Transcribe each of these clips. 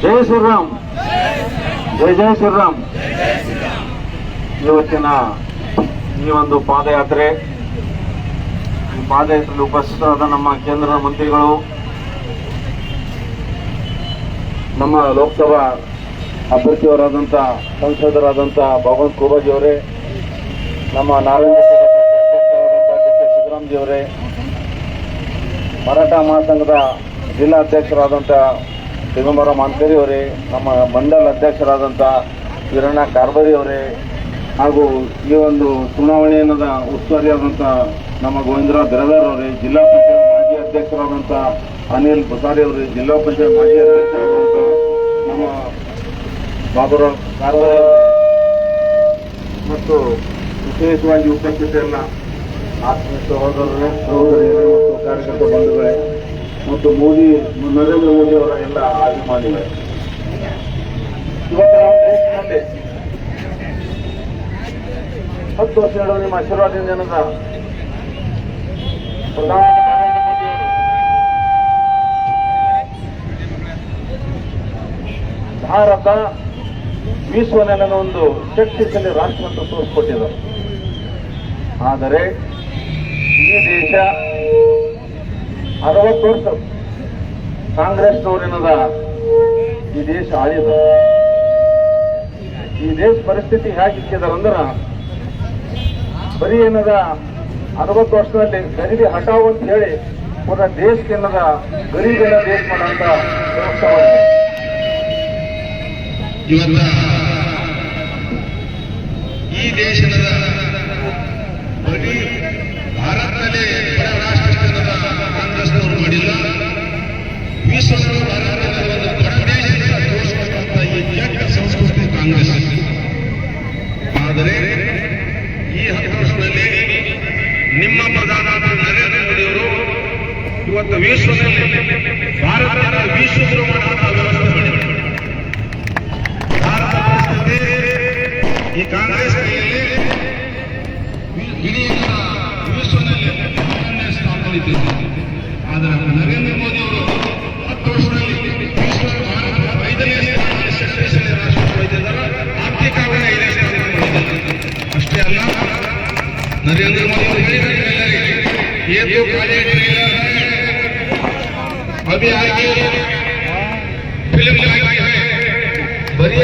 ಜೈ ಶ್ರೀರಾಮ್, ಜೈ ಜೈ ಶ್ರೀರಾಮ್. ಇವತ್ತಿನ ಈ ಒಂದು ಪಾದಯಾತ್ರೆ, ಈ ಪಾದಯಾತ್ರೆಯಲ್ಲಿ ಉಪಸ್ಥಿತರಾದ ನಮ್ಮ ಕೇಂದ್ರದ ಮಂತ್ರಿಗಳು, ನಮ್ಮ ಲೋಕಸಭಾ ಅಭ್ಯರ್ಥಿಯವರಾದಂಥ ಸಂಸದರಾದಂಥ ಭಗವಂತ ಖೂಬಾಜಿ ಅವರೇ, ನಮ್ಮ ನಾರಾಯಣ ಸಿದ್ದರಾಮಜಿ ಅವರೇ, ಮರಾಠ ಮಹಾಸಂಘದ ಜಿಲ್ಲಾ ಅಧ್ಯಕ್ಷರಾದಂಥ ದಿಗಂಬರ ಮಾನ್ಕರಿ ಅವರೇ, ನಮ್ಮ ಮಂಡಲ ಅಧ್ಯಕ್ಷರಾದಂಥ ವೀರಣ್ಣ ಕಾರ್ಬರಿ ಅವರೇ, ಹಾಗೂ ಈ ಒಂದು ಚುನಾವಣೆಯನ್ನದ ಉಸ್ತುವಾರಿಯಾದಂಥ ನಮ್ಮ ಗೋವಿಂದರಾವ್ ಬಿರಾದಾರ್ ಅವರೇ, ಜಿಲ್ಲಾ ಪಂಚಾಯತ್ ಮಾಜಿ ಅಧ್ಯಕ್ಷರಾದಂಥ ಅನಿಲ್ ಬಸಾರಿ ಅವರೇ, ಜಿಲ್ಲಾ ಪಂಚಾಯತ್ ಮಾಜಿ ಅಧ್ಯಕ್ಷರಾದಂಥ ನಮ್ಮ ಬಾಬುರಾವ್ ಕಾರ್ಬರಿ ಮತ್ತು ವಿಶೇಷವಾಗಿ ಉಪಸ್ಥಿತಿಯಲ್ಲ ಆತ್ಮೀಯ ಸಹೋದರರೇ, ಸಹೋದರಿಯರೇ ಮತ್ತು ಕಾರ್ಯಕರ್ತ ಬಂಧುಗಳೇ ಮತ್ತು ನರೇಂದ್ರ ಮೋದಿ ಅವರ ಎಲ್ಲ ಅಭಿಮಾನಿಗಳೇ, ಇವತ್ತು ನಮ್ಮ ದೇಶದಲ್ಲಿ 10 ವರ್ಷಗಳ ನಿಮ್ಮ ಆಶೀರ್ವಾದದಿಂದ ಏನದ ಪ್ರಧಾನಮಂತ್ರಿ ನರೇಂದ್ರ ಮೋದಿ ಅವರು ಭಾರತ ವಿಶ್ವನೆಲ್ಲ ಒಂದು ಶಕ್ತಿಶಾಲಿ ರಾಷ್ಟ್ರ ಅಂತ ತೋರಿಸ್ಕೊಟ್ಟಿದ್ದಾರೆ. ಆದರೆ ಈ ದೇಶ 60 ವರ್ಷ ಕಾಂಗ್ರೆಸ್ನವರೇನದ ಈ ದೇಶ ಆಳಿದ. ಈ ದೇಶ ಪರಿಸ್ಥಿತಿ ಹೇಗಿಕ್ಕಿದಾರಂದ್ರ ಬರೀ ಏನದ 60 ವರ್ಷದಲ್ಲಿ ಗರೀಬಿ ಹಟಾವ್ ಅಂತ ಹೇಳಿ ಪುನಃ ದೇಶಕ್ಕೆ ಏನದ ಗರೀಬೆಲ್ಲ ದೇಶ ಮಾಡಂತ ವ್ಯವಸ್ಥೆ ಮಾಡಿದೆ. ಇವತ್ತ ಈ ದೇಶದ ಬರೀ ಭಾರತದಲ್ಲಿ ರಾಷ್ಟ್ರದ ಕಾಂಗ್ರೆಸ್ನವರು ಮಾಡಿಲ್ಲ, ವಿಶ್ವದ ಭಾರತದ ಒಂದು ದೊಡ್ಡ ದೇಶದಿಂದ ತೋರಿಸಿಕೊಂಡಂತ ಈ ಕೆಟ್ಟ ಸಂಸ್ಕೃತಿ ಕಾಂಗ್ರೆಸ್. ಆದರೆ ಈ 10 ವರ್ಷದಲ್ಲಿ ನಿಮ್ಮ ಪ್ರಧಾನಮಂತ್ರಿ ನರೇಂದ್ರ ಮೋದಿಯವರು ಇವತ್ತು ವಿಶ್ವದಲ್ಲಿ ಭಾರತದ ವಿಶ್ವಗುರು ಮಾಡುವಂತಹ ವ್ಯವಸ್ಥೆ ಮಾಡಿದ್ದಾರೆ. ಭಾರತ ಪರಿಸ್ಥಿತಿ ಈ ಕಾಂಗ್ರೆಸ್ ಕೈಯಲ್ಲಿ ಇಡೀ ವಿಶ್ವದಲ್ಲಿ ಆದರೆ ನರೇಂದ್ರ ಮೋದಿ ಅವರು 10 ವರ್ಷದಲ್ಲಿ ವಿಶ್ವ ಭಾರತ 5ನೇ ಸ್ಥಾನದಲ್ಲಿ ಶಕ್ತಿಶಾಲಿ ರಾಷ್ಟ್ರ ಹೊಂದಿದ್ದಾರೆ, ಆರ್ಥಿಕವಾಗಿ 5ನೇ ಸ್ಥಾನದಲ್ಲಿ ಹೊಂದಿದ್ದಾರೆ. ಅಷ್ಟೇ ಅಲ್ಲ, ನರೇಂದ್ರ ಮೋದಿ ಅವರು अभी आगे फिल्म लगी है, बड़ी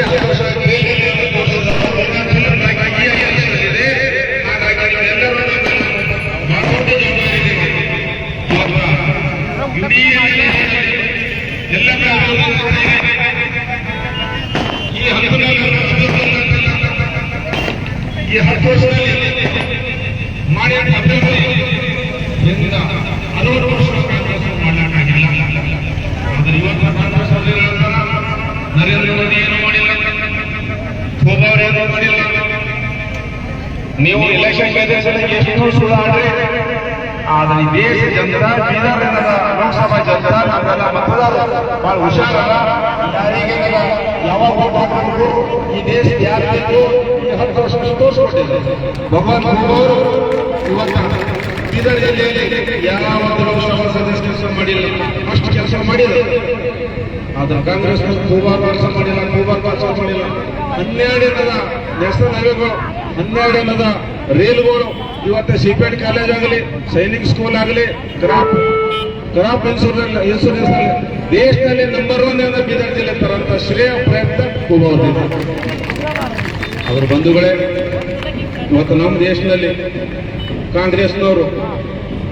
ಈ 10 ವರ್ಷದಲ್ಲಿ ಮಾಡಿದ ಅಭಿವೃದ್ಧಿ 60 ವರ್ಷ ಕಾಂಗ್ರೆಸ್ ಮಾಡಲಾಗಿಲ್ಲ. ಆದರೆ ಇವತ್ತು ಕಾಂಗ್ರೆಸ್ ನರೇಂದ್ರ ಮೋದಿ ಏನು ಮಾಡಿಲ್ಲ, ಖೂಬಾ ಏನು ಮಾಡಿಲ್ಲ. ನೀವು ಎಲೆಕ್ಷನ್ ಪ್ರದೇಶದಲ್ಲಿ ಎಷ್ಟು ಸುಳ್ಳಾಡ್ರಿ, ಆದರೆ ಈ ದೇಶ ಜನತಾ ಬೀದರ್ನ ಲೋಕಸಭಾ ಜನತಾ ನಮ್ಮೆಲ್ಲ ಮತದಾರರು ಬಹಳ ಹುಷಾರಲ್ಲ. ಯಾರಿಗೆ ಯಾವಾಗ ಹೋಗ್ಬೇಕು, ಈ ದೇಶ ಯಾರಿಗೂ ಈ 10 ವರ್ಷ ತೋರಿಸ್ಕೊಟ್ಟಿದೆ. ಭಗವಾನ್ ಖೂಬಾ ಅವರು ಇವತ್ತು ಬೀದರ್ ಜಿಲ್ಲೆಯಲ್ಲಿ ಯಾವ ಲೋಕಸಭಾ ಸದಸ್ಯ ಕೆಲಸ ಮಾಡಿಲ್ಲ, ಅಷ್ಟು ಕೆಲಸ ಮಾಡಿಲ್ಲ. ಆದ್ರೆ ಕಾಂಗ್ರೆಸ್ ಖೂಬಾ ಕೆಲಸ ಮಾಡಿಲ್ಲ, ಕೆಲಸ ಮಾಡಿಲ್ಲ. 12 ನ್ಯಾಷನಲ್ ಹೈವೇಗಳು, 12 ರೇಲ್ಗಳು, ಇವತ್ತು ಸಿಪೇಟ್ ಕಾಲೇಜ್ ಆಗಲಿ, ಸೈನಿಕ್ ಸ್ಕೂಲ್ ಆಗಲಿ, ಕ್ರಾಪ್ ಇನ್ಶೂರೆನ್ಸ್ ನಲ್ಲಿ ದೇಶದಲ್ಲಿ ನಂಬರ್ 1 ಬೀದರ್ ಜಿಲ್ಲೆ ತರಂತ ಶ್ರೇಯ ಪ್ರಯತ್ನ ಖೂಬಾ ಅವರಿದೆ. ಅದರ ಬಂಧುಗಳೇ, ಇವತ್ತು ನಮ್ಮ ದೇಶದಲ್ಲಿ ಕಾಂಗ್ರೆಸ್ನವರು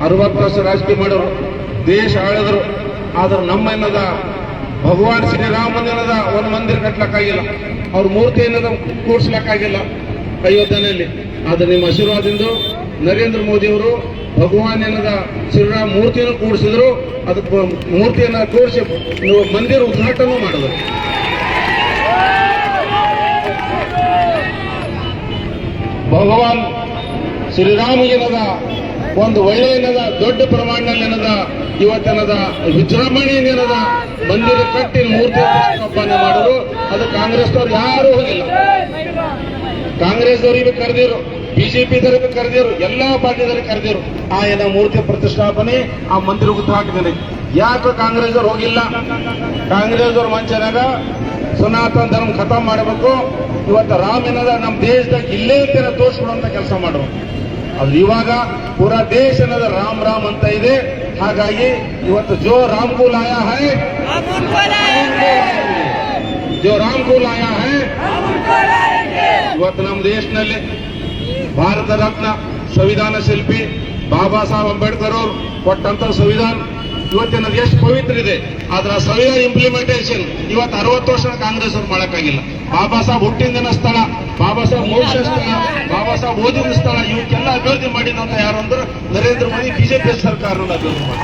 60 ವರ್ಷ ರಾಜಕೀಯ ಮಾಡೋರು, ದೇಶ ಆಳಿದ್ರು. ಆದ್ರೆ ನಮ್ಮ ಏನದ ಭಗವಾನ್ ಶ್ರೀರಾಮನ ಏನದ ಒಂದು ಮಂದಿರ ಕಟ್ಲಕ್ಕಾಗಿಲ್ಲ, ಅವ್ರ ಮೂರ್ತಿ ಏನದ ಕೂಡ್ಸ್ಲಕ್ಕಾಗಿಲ್ಲ ಅಯೋಧ್ಯೆಯಲ್ಲಿ. ಆದ್ರೆ ನಿಮ್ಮ ಆಶೀರ್ವಾದದಿಂದ ನರೇಂದ್ರ ಮೋದಿ ಅವರು ಭಗವಾನ್ ಏನದ ಶ್ರೀರಾಮ ಮೂರ್ತಿಯನ್ನು ಕೂಡಿಸಿದ್ರು, ಅದಕ್ಕೆ ಮೂರ್ತಿಯನ್ನ ಕೂಡಿಸಿ ನೀವು ಮಂದಿರ ಉದ್ಘಾಟನೆ ಮಾಡಿದ್ರು. ಭಗವಾನ್ ಶ್ರೀರಾಮ ಏನದ ಒಂದು ಒಳ್ಳೆ ಏನದ ದೊಡ್ಡ ಪ್ರಮಾಣದಲ್ಲಿ ಏನದ ಇವತ್ತೇನದ ವಿಜೃಂಭಣೆ ಏನದ ಮಂದಿರ ಕಟ್ಟಿ ಮೂರ್ತಿ ಸ್ಥಾಪನೆ ಮಾಡಿದ್ರು. ಅದು ಕಾಂಗ್ರೆಸ್ನವ್ರು ಯಾರು ಹೋಗಿಲ್ಲ. ಕಾಂಗ್ರೆಸ್ದವ್ರಿಗೆ ಕರೆದಿರು ಬಿಜೆಪಿ ದವರಿಗೆ ಕರೆದಿರು, ಎಲ್ಲಾ ಪಾರ್ಟಿದವರಿಗೆ ಕರೆದಿರು. ಆ ಏನೋ ಮೂರ್ತಿ ಪ್ರತಿಷ್ಠಾಪನೆ, ಆ ಮಂದಿರ ಉದ್ಘಾಟನೆ ಯಾಕೆ ಕಾಂಗ್ರೆಸ್ ಅವ್ರು ಹೋಗಿಲ್ಲ? ಕಾಂಗ್ರೆಸ್ ಅವ್ರ ಮಂಚನಾಗ ಸನಾತನ ಧರ್ಮ ಖತಮ್ ಮಾಡಬೇಕು. ಇವತ್ತು ರಾಮ್ ಏನದ ನಮ್ಮ ದೇಶದಾಗ ಇಲ್ಲೇ ತರ ತೋರಿಸ್ಕೊಡುವಂತ ಕೆಲಸ ಮಾಡರು. ಅದು ಇವಾಗ ಪೂರಾ ದೇಶ ಏನದ ರಾಮ್ ರಾಮ್ ಅಂತ ಇದೆ. ಹಾಗಾಗಿ ಇವತ್ತು ಜೋ ರಾಮ್ ಕೋ ಲಾಯಾ ಹೈ, ಜೋ ರಾಮ್ ಕೋ ಲಾಯಾ ಹೈ. ಇವತ್ತು ನಮ್ಮ ದೇಶದಲ್ಲಿ ಭಾರತ ರತ್ನ ಸಂವಿಧಾನ ಶಿಲ್ಪಿ ಬಾಬಾ ಸಾಹೇಬ್ ಅಂಬೇಡ್ಕರ್ ಅವರು ಕೊಟ್ಟಂತ ಸಂವಿಧಾನ ಇವತ್ತಿನ ಎಷ್ಟು ಪವಿತ್ರ ಇದೆ. ಆದ್ರೆ ಆ ಸಂವಿಧಾನ ಇಂಪ್ಲಿಮೆಂಟೇಷನ್ ಇವತ್ತು 60 ವರ್ಷ ಕಾಂಗ್ರೆಸ್ ಅವ್ರು ಮಾಡಕ್ಕಾಗಿಲ್ಲ. ಬಾಬಾ ಸಾಹೇಬ್ ಹುಟ್ಟಿದ ದಿನ ಸ್ಥಳ, ಬಾಬಾ ಸಾಹೇಬ್ ಮೋಕ್ಷ ಸ್ಥಳ, ಬಾಬಾ ಸಾಹೇಬ್ ಓದಿನ ಸ್ಥಳ, ಇವಕ್ಕೆಲ್ಲ ಅಭಿವೃದ್ಧಿ ಮಾಡಿದಂತ ಯಾರು ಅಂದ್ರೆ ನರೇಂದ್ರ ಮೋದಿ ಬಿಜೆಪಿ ಸರ್ಕಾರ ಅಭಿವೃದ್ಧಿ ಮಾಡಿ.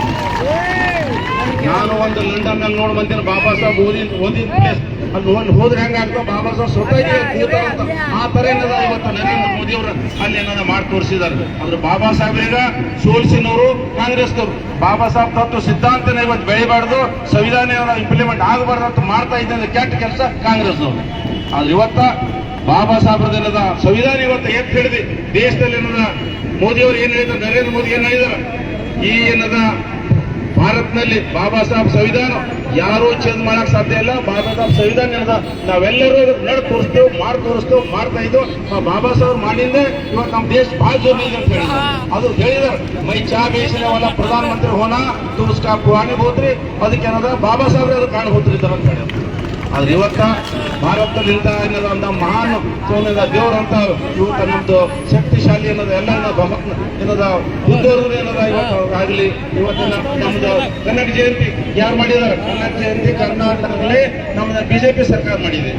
ನಾನು ಒಂದು ಲಂಡನ್ ನಲ್ಲಿ ನೋಡ್ ಬಂದಿನ ಬಾಬಾ ಸಾಹೇಬ್ ಓದಿನ ಪ್ಲೇಸ್ ಅಲ್ಲಿ ಹೋದ್ರೆ ಹೆಂಗಾಗ್ತೋ ಬಾಬಾ ಸಾಹೇಬ್ ಸ್ವತಃ ಕೂತಾರಂತ ಆ ತರ ಏನದ ಇವತ್ತು ನರೇಂದ್ರ ಮೋದಿ ಅವರು ಅಲ್ಲಿ ಏನದ ಮಾಡಿ ತೋರಿಸಿದ್ದಾರೆ. ಅಂದ್ರೆ ಬಾಬಾ ಸಾಹೇಬ್ರೀಗ ಸೋಲ್ಸಿನವರು ಕಾಂಗ್ರೆಸ್ನವರು. ಬಾಬಾ ಸಾಹೇಬ್ ತತ್ವ ಸಿದ್ಧಾಂತನ ಇವತ್ತು ಬೆಳಿಬಾರ್ದು, ಸಂವಿಧಾನ ಇಂಪ್ಲಿಮೆಂಟ್ ಆಗಬಾರ್ದು ಅಂತ ಮಾಡ್ತಾ ಇದ್ದ ಕೆಟ್ಟ ಕೆಲಸ ಕಾಂಗ್ರೆಸ್ನವರು. ಆದ್ರೆ ಇವತ್ತ ಬಾಬಾ ಸಾಹೇಬ್ರದ ಏನದ ಸಂವಿಧಾನ ಇವತ್ತು ಎತ್ತು ಹಿಡಿದು ದೇಶದಲ್ಲಿ ಏನದ ಮೋದಿ ಅವರು ಏನ್ ಹೇಳಿದಾರೆ, ನರೇಂದ್ರ ಮೋದಿ ಏನ್ ಹೇಳಿದಾರೆ, ಈ ಏನದ ಭಾರತ್ನಲ್ಲಿ ಬಾಬಾ ಸಾಹೇಬ್ ಸಂವಿಧಾನ ಯಾರೂ ಚೇಂಜ್ ಮಾಡಕ್ ಸಾಧ್ಯ ಇಲ್ಲ. ಬಾಬಾ ಸಾಹೇಬ್ ಸಂವಿಧಾನ ಏನದ ನಾವೆಲ್ಲರೂ ನಡ್ ತೋರಿಸ್ತೇವೆ, ತೋರಿಸ್ತೇವೆ, ಮಾಡ್ತಾ ಇದ್ದು ಬಾಬಾ ಸಾಹೇಬ್ ಮಾಡಿಂದೆ ಇವತ್ತು ನಮ್ಮ ದೇಶ ಬಹಳ ಜೋರ್ ಇದೆ ಅಂತ ಹೇಳಿದ್ರು. ಅದು ಹೇಳಿದಾರೆ, ಮೈ ಚಾ ಬೇಯಿಸಲೇವಲ್ಲ ಪ್ರಧಾನ ಮಂತ್ರಿ ಹೋನಾ ತು ಉಸ್ಕಾ ಪುರಾಣಿ ಹೋದ್ರಿ, ಅದಕ್ಕೆ ಏನದ ಬಾಬಾ ಸಾಹೇಬ್ರೆ ಅದು ಕಾಣಬೋದ್ರಿದ್ದಾರೆ ಅಂತ ಹೇಳಿದ್ರು. ಆದ್ರೆ ಇವತ್ತ ಭಾರತದಲ್ಲಿ ಏನದ ಒಂದು ಮಹಾನ್ ದೇವರಂತ ಇವತ್ತ ನಮ್ದು ಶಕ್ತಿಶಾಲಿ ಅನ್ನೋದು ಎಲ್ಲ ಏನದ ಬುದ್ಧವರು ಏನದ ಇವತ್ತು ಆಗಲಿ ಇವತ್ತಿನ ನಮ್ದು ಕನ್ನಡ ಜಯಂತಿ ಯಾರು ಮಾಡಿದಾರೆ? ಕನ್ನಡ ಜಯಂತಿ ಕರ್ನಾಟಕದಲ್ಲಿ ನಮ್ದು ಬಿಜೆಪಿ ಸರ್ಕಾರ ಮಾಡಿದೆ.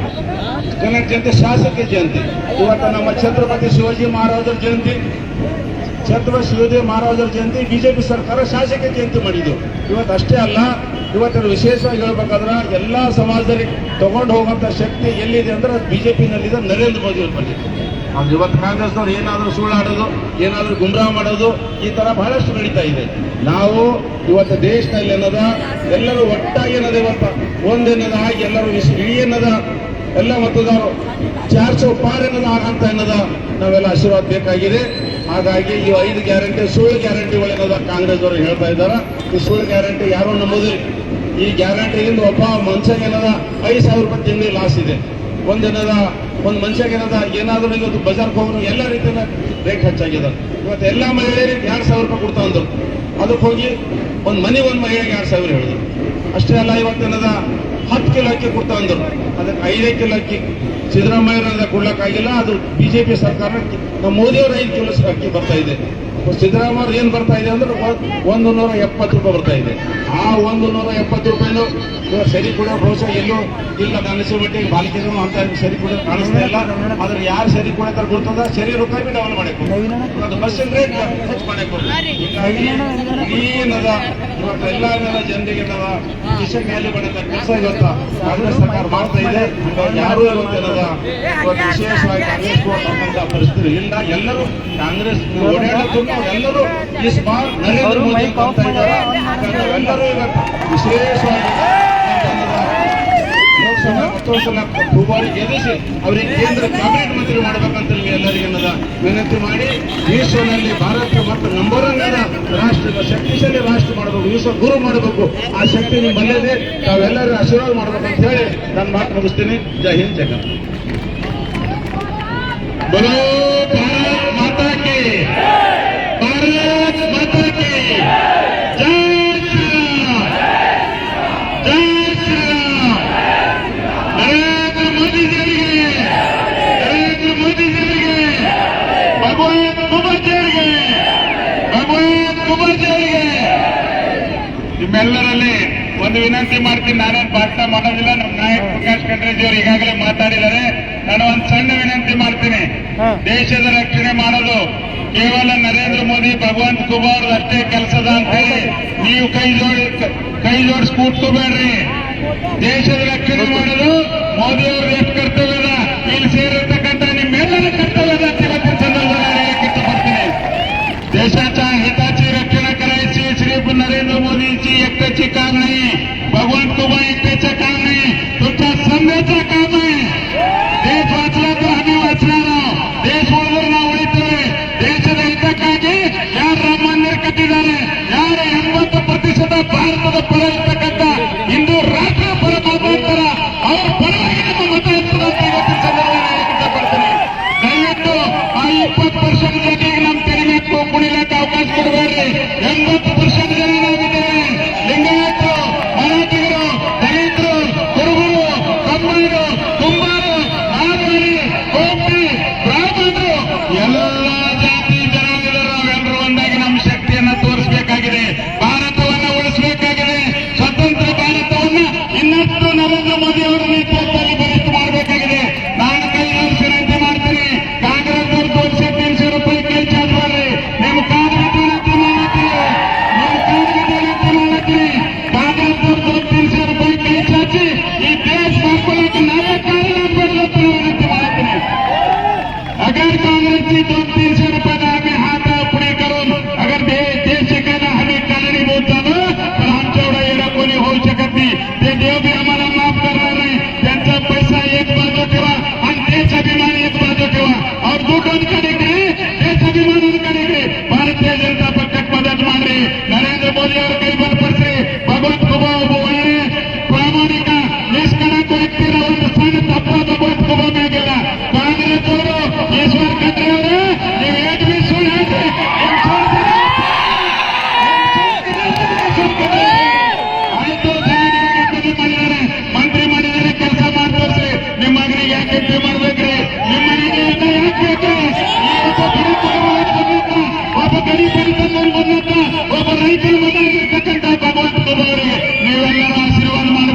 ಕನ್ನಡ ಜಯಂತಿ ಶಾಸಕ ಜಯಂತಿ. ಇವತ್ತು ನಮ್ಮ ಛತ್ರಪತಿ ಶಿವಾಜಿ ಮಹಾರಾಜರ ಜಯಂತಿ, ಛತ್ರಪತಿ ಶಿವಾಜಿ ಮಹಾರಾಜರ ಜಯಂತಿ ಬಿಜೆಪಿ ಸರ್ಕಾರ ಶಾಸಕ ಜಯಂತಿ ಮಾಡಿದ್ದು. ಇವತ್ತು ಅಷ್ಟೇ ಅಲ್ಲ, ಇವತ್ತಿನ ವಿಶೇಷವಾಗಿ ಹೇಳ್ಬೇಕಾದ್ರೆ ಎಲ್ಲಾ ಸಮಾಜದಲ್ಲಿ ತಗೊಂಡು ಹೋಗುವಂತ ಶಕ್ತಿ ಎಲ್ಲಿದೆ ಅಂದ್ರೆ ಬಿಜೆಪಿನಲ್ಲಿದೆ, ನರೇಂದ್ರ ಮೋದಿ ಅವ್ರ ಬಳಿ. ಅಂದ್ರೆ ಇವತ್ತು ಕಾಂಗ್ರೆಸ್ನವ್ರು ಏನಾದರೂ ಸುಳ್ಳಾಡೋದು, ಏನಾದರೂ ಗುಮ್ರಾ ಮಾಡೋದು, ಈ ತರ ಬಹಳಷ್ಟು ನಡೀತಾ ಇದೆ. ನಾವು ಇವತ್ತು ದೇಶದಲ್ಲಿ ಏನದ ಎಲ್ಲರೂ ಒಟ್ಟಾಗಿ ಏನದ ಇವತ್ತ ಒಂದೇನದ ಆಗಿ ಎಲ್ಲರೂ ಇಡೀ ಏನದ ಎಲ್ಲ ಮತದಾರರು 400 ಪಾರ್ ಏನದ ಆಗಂತ ಏನದ ನಾವೆಲ್ಲ ಆಶೀರ್ವಾದ ಬೇಕಾಗಿದೆ. ಹಾಗಾಗಿ ಈ 5 ಗ್ಯಾರಂಟಿ ಸುಳ್ಳು ಗ್ಯಾರಂಟಿಗಳೇನದ ಕಾಂಗ್ರೆಸ್ ಅವರು ಹೇಳ್ತಾ ಇದ್ದಾರೆ. ಈ ಸುಳ್ಳು ಗ್ಯಾರಂಟಿ ಯಾರು ನಂಬೋದಿಲ್ಲ. ಈ ಗ್ಯಾರಂಟಿಯಿಂದ ಒಬ್ಬ ಮನುಷ್ಯಗೆ ಏನದ 5,000 ರೂಪಾಯಿ ತಿಂಗಳು ಲಾಸ್ ಇದೆ. ಒಂದೇನದ ಒಂದು ಮನುಷ್ಯಗೆ ಏನದ ಏನಾದರೂ ಇವತ್ತು ಬಜಾರ್ಗೆ ಹೋಗೋರು ಎಲ್ಲ ರೀತಿಯ ರೇಟ್ ಹೆಚ್ಚಾಗಿದೆ. ಇವತ್ತು ಎಲ್ಲ ಮಹಿಳೆಯರಿಗೆ 2,000 ರೂಪಾಯಿ ಕೊಡ್ತಾ ಅಂದ್ರು. ಅದಕ್ಕೆ ಹೋಗಿ ಒಂದು ಮಹಿಳೆಗೆ 2,000 ಹೇಳಿದ್ರು. ಅಷ್ಟೇ ಅಲ್ಲ, ಇವತ್ತೇನದ 10 ಕಿಲೋ ಅಕ್ಕಿ ಕೊಡ್ತಾ ಅಂದ್ರು. ಅದಕ್ಕೆ 5 ಕಿಲೋ ಅಕ್ಕಿ ಸಿದ್ದರಾಮಯ್ಯ ಕೊಡ್ಲಕ್ಕಾಗಿಲ್ಲ. ಅದು ಬಿಜೆಪಿ ಸರ್ಕಾರ ನಮ್ಮ ಮೋದಿಯವರು 5 ಕಿಲೋ ಅಕ್ಕಿ ಬರ್ತಾ ಇದೆ. ಸಿದ್ದರಾಮಯ್ಯ ಏನ್ ಬರ್ತಾ ಇದೆ ಅಂದ್ರೆ 170 ರೂಪಾಯಿ ಬರ್ತಾ ಇದೆ. ಆ 170 ರೂಪಾಯಿನೂ ಸರಿ ಕೂಡ ಬಹುಶಃ ಎಲ್ಲೂ ಇಲ್ಲ ಅನಿಸೋ ಮಟ್ಟಿಗೆ ಬಾಲಿಕೆಗಳು ಅಂತ ಸರಿ ಕೂಡ ಕಾಣಿಸ್ತಾ ಇಲ್ಲ. ಆದ್ರೆ ಯಾರು ಸರಿ ಕೂಡ ಕೊಡ್ತದ ಸರಿ ರೂಪಾಯಿ ಡಬಲ್ ಮಾಡಬೇಕು, ಅದು ಬಸ್ಸಿನ ರೇಟ್ ಹೆಚ್ಚು ಮಾಡಬೇಕು. ಹೀಗಾಗಿ ಏನದ ಇವತ್ತು ಎಲ್ಲ ಜನರಿಗೆ ಕಿಶೆ ಮೇಲೆ ಬಡದ ಕೆಲಸ ಇವತ್ತು ಕಾಂಗ್ರೆಸ್ ಸರ್ಕಾರ ಮಾಡ್ತಾ ಇದೆ. ಯಾರು ಇವತ್ತೇನದ ಇವತ್ತು ವಿಶೇಷವಾಗಿ ಕಾಂಗ್ರೆಸ್ ಕೊಡುವಂತ ಪರಿಸ್ಥಿತಿ ಇಲ್ಲ. ಎಲ್ಲರೂ ಕಾಂಗ್ರೆಸ್ ಓಡಾಡೋದು ಎಲ್ಲರೂ ಈ ಬಾರ್ ನರೇಂದ್ರ ಮೋದಿ ಅಂತ ಇದ್ದಾರೆ. ಎಲ್ಲರೂ ಇವತ್ತು ವಿಶೇಷವಾಗಿ ಲೋಕಸಭಾ ಮತ್ತೊಂದು ಸಲ ದುಬಾರಿ ಗೆಲ್ಲಿಸಿ ಅವರಿಗೆ ಕೇಂದ್ರ ಕ್ಯಾಬಿನೆಟ್ ಮಂತ್ರಿ ಮಾಡಬೇಕಂತ ಎಲ್ಲರಿಗೆ ವಿನಂತಿ ಮಾಡಿ ವಿಶ್ವದಲ್ಲಿ ಭಾರತ ಮತ್ತು ನಂಬರ್ 1 ರಾಷ್ಟ್ರ ಶಕ್ತಿಶಾಲಿ ರಾಷ್ಟ್ರ ಮಾಡಬೇಕು, ವಿಶ್ವ ಗುರು ಮಾಡಬೇಕು. ಆ ಶಕ್ತಿ ನಿಮ್ಮಲ್ಲಿದೆ, ತಾವೆಲ್ಲರೂ ಆಶೀರ್ವಾದ ಮಾಡಬೇಕಂತ ಹೇಳಿ ನನ್ನ ಮಾತು ಮುಗಿಸ್ತೀನಿ. ಜೈ ಹಿಂದ್, ಜೈ ಕರ್ನಾಟಕ. बोलो भारत माता की, भारत माता की जय श्री राम, जय श्री राम. नरेंद्र मोदी जी ಅವರಿಗೆ, ನರೇಂದ್ರ ಮೋದಿ जी ಅವರಿಗೆ, ಭಗವಂತ ಕುಮಾರ್ಜಿ ಅವರಿಗೆ, ಭಗವಂತ ಕುಮಾರ್ಜಿ ಅವರಿಗೆ. ನಿಮ್ಮೆಲ್ಲರಲ್ಲಿ ಒಂದು ವಿನಂತಿ ಮಾಡ್ತೀನಿ. ನಾನೇನು ಭಾಷಣ ಮಾಡೋದಿಲ್ಲ. ನಮ್ಮ ನಾಯಕ ಪ್ರಕಾಶ್ ಖಂಡ್ರೇಜಿ ಅವರು ಈಗಾಗಲೇ ಮಾತಾಡಿದ್ದಾರೆ. ನಾನು ಒಂದು ಸಣ್ಣ ವಿನಂತಿ ಮಾಡ್ತೀನಿ. ದೇಶದ ರಕ್ಷಣೆ ಮಾಡೋದು ಕೇವಲ ನರೇಂದ್ರ ಮೋದಿ ಭಗವಂತ ಕುಮಾರ್ ಅಷ್ಟೇ ಕೆಲಸದ ಅಂತ ಹೇಳಿ ನೀವು ಕೈ ಜೋಡಿಸಿ ಕೂತ್ಕೋಬೇಡ್ರಿ. ದೇಶದ ರಕ್ಷಣೆ ಮಾಡೋದು ಮೋದಿ ಅವರು ಎಷ್ಟು ಕರ್ತವ್ಯದ, ಇಲ್ಲಿ ಸೇರಿರ್ತಕ್ಕಂಥ ನಿಮ್ಮೆಲ್ಲರ ಕರ್ತವ್ಯದ ಇವತ್ತಿನ ಸಂದರ್ಭದಲ್ಲಿ ಹೇಳಕ್ಕೆ ಇಷ್ಟಪಡ್ತೀನಿ. देशाच्या हिताची रक्षणा करायची श्री नरेंद्र मोदींची एकट्याची काम नाही, भगवान कुमार एकट्याचं काम नाही, तुमच्या संघाचं काम आहे. देश वाचला तर आम्ही वाचणार आहोत. देश उडवर ना उडीतोय.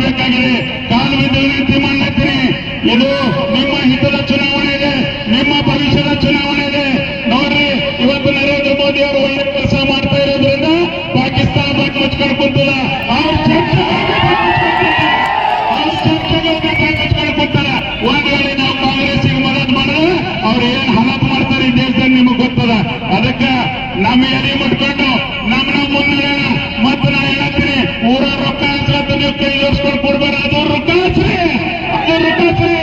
ಮಾಡಬೇಕಾಗಿದೆ. ಕಾಲು ಬಿದ್ದು ವಿನಂತಿ ಮಾಡಲತ್ತೀನಿ, ಇದು ನಿಮ್ಮ ಹಿತದ ಚುನಾವಣೆ ಇದೆ, ನಿಮ್ಮ ಭವಿಷ್ಯದ ಚುನಾವಣೆ ಇದೆ. ನೋಡ್ರಿ, ಇವತ್ತು ನರೇಂದ್ರ ಮೋದಿ ಅವರು ಒಳ್ಳೆ ಕೆಲಸ ಮಾಡ್ತಾ ಇರೋದ್ರಿಂದ ಪಾಕಿಸ್ತಾನ ಬಗ್ಗೆ ಮುಚ್ಕೊಂಡು ಕುಂತಿಲ್ಲ. ಅವ್ರ ಚರ್ಚೆಗಳಿಗೆ ಮುಚ್ಕೊಂಡು ಕುಂತಾರ. ಒಂದ್ ವೇಳೆ ನಾವು ಕಾಂಗ್ರೆಸ್ಸಿಗೆ ಮದತ್ ಮಾಡಿದ್ರೆ ಅವ್ರು ಏನ್ ಹಲತ್ ಮಾಡ್ತಾರೆ ಈ ದೇಶದಲ್ಲಿ ನಿಮಗೆ ಗೊತ್ತದ. ಅದಕ್ಕೆ ನಮ್ಮ ಎದೆ ಮುಟ್ಕೊಂಡು ನಮ್ಮ ಮುನ್ನಡೆಯೋಣ. ಮತ್ತೆ ನಾ ಹೇಳತ್ತೀನಿ, ಊರ ರೊಕ್ಕ ಹಂಚ್ಲತ್ತ ನೀವು ಕೈ ಜೋಡಿಸ್ಕೊಂಡು ಕೊಡ್ಬೇಡ. ಅದು ರೊಕ್ಕ ಹಚ್ಚ್ರಿ, ಅದು ರೊಕ್ಕ ಹಚ್ಚ್ರಿ.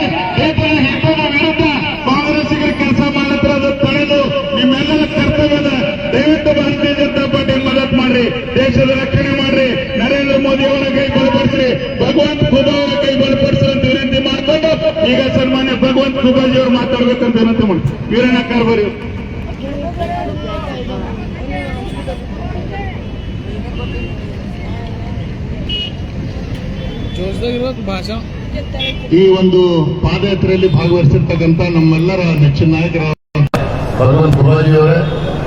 ಹಿತದ ವಿರುದ್ಧ ಕಾಂಗ್ರೆಸ್ಸಿಗೆ ಕೆಲಸ ಮಾಡ್ಲತ್ರ ಅದು ತಡೆದು ನಿಮ್ಮೆಲ್ಲರ ಕರ್ತವ್ಯದ. ದಯವಿಟ್ಟು ಭಾರತೀಯ ಜನತಾ ಪಾರ್ಟಿ ಮದತ್ ಮಾಡ್ರಿ, ದೇಶದ ರಕ್ಷಣೆ ಮಾಡ್ರಿ, ನರೇಂದ್ರ ಮೋದಿ ಅವರ ಕೈ ಬಲಪಡಿಸ್ರಿ, ಭಗವಂತ ಖುಬಾ ಅವರ ಕೈ ಬಲಪಡಿಸ್ರಿ ಅಂತ ವಿನಂತಿ ಮಾಡಿಕೊಂಡು ಈಗ ಸನ್ಮಾನ್ಯ ಭಗವಂತ ಖುಬಾಜಿ ಅವರು ಮಾತಾಡ್ಬೇಕಂತ ವಿನಂತಿ ಮಾಡಿ. ವೀರಣ್ಣ ಕಾರ್ಬಾರಿ ಭಾಷಣ. ಈ ಒಂದು ಪಾದಯಾತ್ರೆಯಲ್ಲಿ ಭಾಗವಹಿಸಿರ್ತಕ್ಕಂಥ ನಮ್ಮೆಲ್ಲರ ನೆಚ್ಚಿನ ನಾಯಕರಾದ ಭಗವಂತ ಖುಬಾಜಿ ಅವರೇ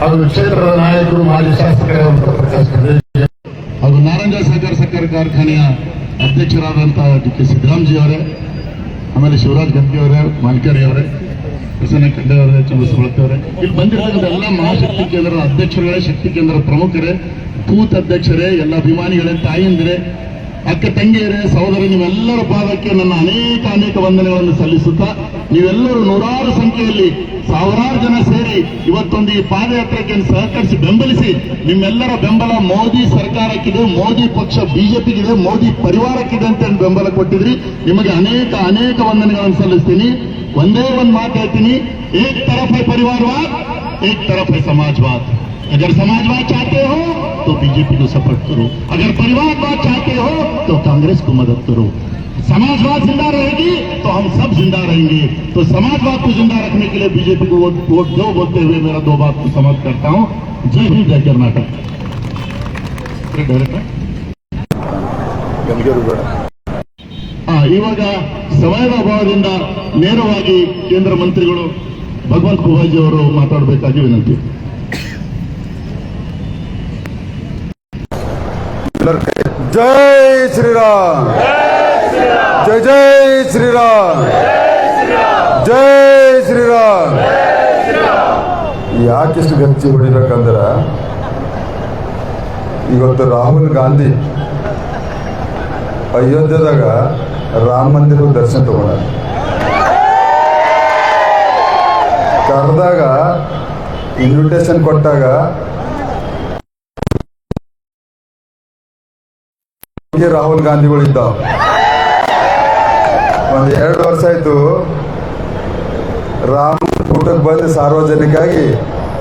ಹಾಗೂ ಕ್ಷೇತ್ರದ ನಾಯಕರು, ಮಾಜಿ ಶಾಸಕರಾದಂಥ ಪ್ರಕಾಶ್ ಖಂಡೇಜಿ ಹಾಗೂ ನಾರಂಜ ಸಹಕಾರ ಕಾರ್ಖಾನೆಯ ಅಧ್ಯಕ್ಷರಾದಂತಹ ಡಿ.ಕೆ. ಸಿದ್ದರಾಮಜಿ ಅವರೇ, ಆಮೇಲೆ ಶಿವರಾಜ್ ಗದ್ಗೆ ಅವರೇ, ಮಾನ್ಕರಿ ಅವರೇ, ಪ್ರಸನ್ನ ಖಂಡೆ ಅವರೇ, ಚಂದ್ರಸವಳತ್ತಿ ಅವರೇ, ಇಲ್ಲಿ ಬಂದಿರತಕ್ಕಂಥ ಎಲ್ಲ ಮಹಾಶಕ್ತಿ ಕೇಂದ್ರದ ಅಧ್ಯಕ್ಷರುಗಳೇ, ಶಕ್ತಿ ಕೇಂದ್ರದ ಪ್ರಮುಖರೇ, ಬೂತ್ ಅಧ್ಯಕ್ಷರೇ, ಎಲ್ಲ ಅಭಿಮಾನಿಗಳೇ, ತಾಯಿಂದಿರೇ, ಅಕ್ಕ ತಂಗಿಯರೇ, ಸಹೋದರಿ, ನೀವೆಲ್ಲರ ಪಾದಕ್ಕೆ ನನ್ನ ಅನೇಕ ವಂದನೆಗಳನ್ನು ಸಲ್ಲಿಸುತ್ತಾ, ನೀವೆಲ್ಲರೂ ನೂರಾರು ಸಂಖ್ಯೆಯಲ್ಲಿ ಸಾವಿರಾರು ಜನ ಸೇರಿ ಇವತ್ತೊಂದು ಈ ಪಾದಯಾತ್ರೆಗೆ ಸಹಕರಿಸಿ ಬೆಂಬಲಿಸಿ, ನಿಮ್ಮೆಲ್ಲರ ಬೆಂಬಲ ಮೋದಿ ಸರ್ಕಾರಕ್ಕಿದೆ, ಮೋದಿ ಪಕ್ಷ ಬಿಜೆಪಿಗಿದೆ, ಮೋದಿ ಪರಿವಾರಕ್ಕಿದೆ ಅಂತ ಬೆಂಬಲ ಕೊಟ್ಟಿದ್ರಿ. ನಿಮಗೆ ಅನೇಕ ವಂದನೆಗಳನ್ನು ಸಲ್ಲಿಸ್ತೀನಿ. ಒಂದೇ ಒಂದು ಮಾತು ಹೇಳ್ತೀನಿ, ಏಕ್ ತರಫ್ ಹೈ ಪರಿವಾರವಾದ್, ಏಕ್ ತರಫ್ ಹೈ ಸಮಾಜವಾದ್. अगर समाजवाद चाहते हो तो बीजेपी को सपोर्ट करो, अगर परिवारवाद चाहते हो तो कांग्रेस को मदद करो. समाजवाद जिंदा रहेगी तो हम सब जिंदा रहेंगे. तो समाजवाद को जिंदा रखने के लिए बीजेपी को वोट दो बोलते हुए मेरा दो बात को समाप्त करता हूं. जय हिंद, जय कर्नाटक. ಇವಾಗ ಸಮಯದ ಅಭಾವದಿಂದ ನೇರವಾಗಿ ಕೇಂದ್ರ ಮಂತ್ರಿಗಳು ಭಗವಂತ ಖುಬಾಜಿ ಅವರು ಮಾತಾಡಬೇಕಾಗಿ ವಿನಂತಿ. जय श्री राम, जय जय श्री राम, जय श्री राम. ಯಾಕಿಷ್ಟು ಗಂಚಿ ಹೊಡಿಬೇಕಂದ್ರೆ ಇವತ್ತು ರಾಹುಲ್ ಗಾಂಧಿ ಅಯೋಧ್ಯೆದಾಗ ರಾಮ ಮಂದಿರ ದರ್ಶನ ತಗೊಂಡ, ಕರೆದಾಗ ಇನ್ವಿಟೇಷನ್ ಕೊಟ್ಟಾಗ ರಾಹುಲ್ ಗಾಂಧಿಗಳಿದ್ದ. ಒಂದು 2 ವರ್ಷ ಆಯ್ತು ರಾಮ ಊಟಕ್ಕೆ ಬಂದು ಸಾರ್ವಜನಿಕವಾಗಿ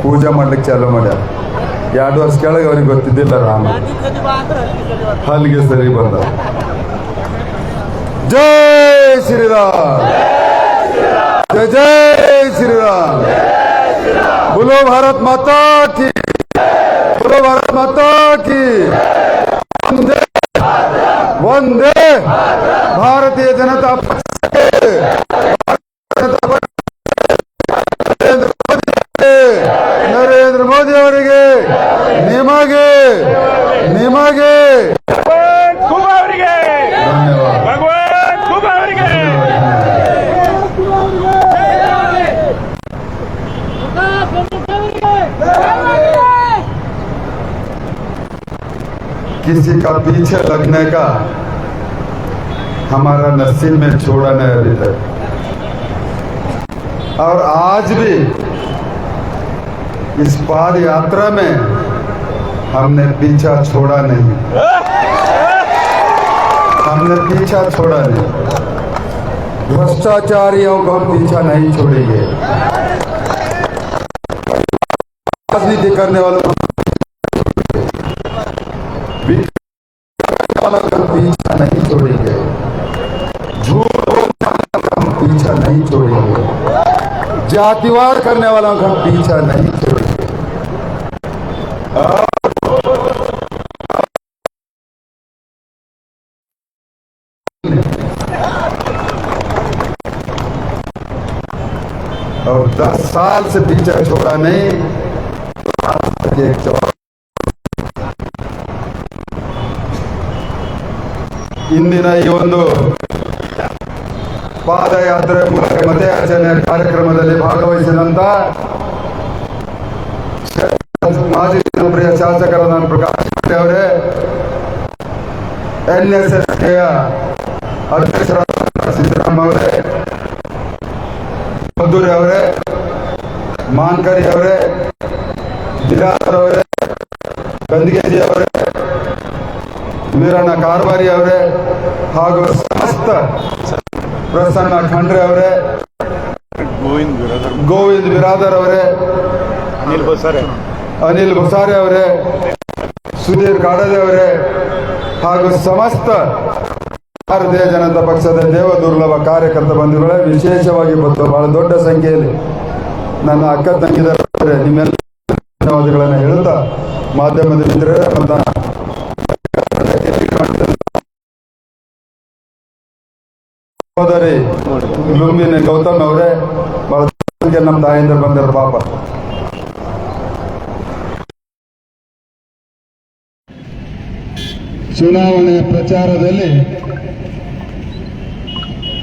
ಪೂಜೆ ಮಾಡ್ಲಿಕ್ಕೆ ಚಾಲು ಮಾಡ್ಯಾರ. 2 ವರ್ಷ ಕೆಳಗೆ ಅವ್ರಿಗೆ ಗೊತ್ತಿದ್ದಿಲ್ಲ ರಾಮ ಹಲ್ಲಿಗೆ ಸರಿ ಬಂದ. ಜೈ ಶ್ರೀರಾಮ್, ಜಯ ಜಯ ಶ್ರೀರಾಮ್. बोलो भारत माता की, बोलो भारत माता की. वंदे भारतीय जनता नरेंद्र मोदी ಅವರಿಗೆ ನಿಮಗೆ किसी का पीछे लगने का हमारा नसीब में छोड़ा नहीं अभी तक, और आज भी इस पाद यात्रा में हमने पीछा छोड़ा नहीं, हमने पीछा छोड़ा नहीं. भ्रष्टाचारियों को हम पीछा नहीं छोड़ेंगे, राजनीति करने वालों को पीछा नहीं छोड़ेंगे, झूठ बोलने वालों का हम पीछा नहीं छोड़ेंगे, जातिवाद करने वालों का हम पीछा नहीं छोड़ेंगे. और 10 साल से पीछा छोड़ा नहीं. ಇಂದಿನ ಈ ಒಂದು ಪಾದಯಾತ್ರೆ ಮೂಲಕ ಮತಯಾಚನೆ ಕಾರ್ಯಕ್ರಮದಲ್ಲಿ ಭಾಗವಹಿಸಿದಂತ ಮಾಜಿ ಜನಪ್ರಿಯ ಶಾಸಕರಾದ ಪ್ರಕಾಶ್ ಅವರೇ, NSSಕೆಯ ಅಧ್ಯಕ್ಷರಾದ ಸಿದ್ದರಾಮ ಅವರೇ, ಮಧುರಿ ಅವರೇ, ಮಾನ್ಕರಿ ಅವರೇ, ಬಿರಾದರ್ ಅವರೇ, ಗಂದಗೇಜಿ ಅವರೇ, ವೀರಣ್ಣ ಕಾರ್ಬಾರಿ ಅವರೇ ಹಾಗೂ ಸಮಸ್ತ ಪ್ರಸನ್ನ ಖಂಡ್ರೆ ಅವರೇ, ಗೋವಿಂದ್ ಬಿರಾದರ್ ಅವರೇ, ಅನಿಲ್ ಬಸಾರೆ ಅವರೇ, ಸುಧೀರ್ ಕಾಡದೆ ಅವರೇ ಹಾಗೂ ಸಮಸ್ತ ಭಾರತೀಯ ಜನತಾ ಪಕ್ಷದ ದೇವದುರ್ಲಭ ಕಾರ್ಯಕರ್ತ ಬಂಧುಗಳೇ, ವಿಶೇಷವಾಗಿ ಬಹಳ ದೊಡ್ಡ ಸಂಖ್ಯೆಯಲ್ಲಿ ನನ್ನ ಅಕ್ಕ ತಂಗಿದರೇ, ನಿಮ್ಮೆಲ್ಲ ಧನ್ಯವಾದಗಳನ್ನು ಹೇಳುತ್ತಾ ಮಾಧ್ಯಮದ ಮಿತ್ರರೇ ಮತ್ತು ಸಹೋದರಿ ಲುಂಬಿನ ಗೌತಮ್ ಅವರೇ, ಬಹಳ ಸಂಖ್ಯೆ ನಮ್ಮ ತಾಯಿಂದ ಬಂದರು ಪಾಪ. ಚುನಾವಣೆ ಪ್ರಚಾರದಲ್ಲಿ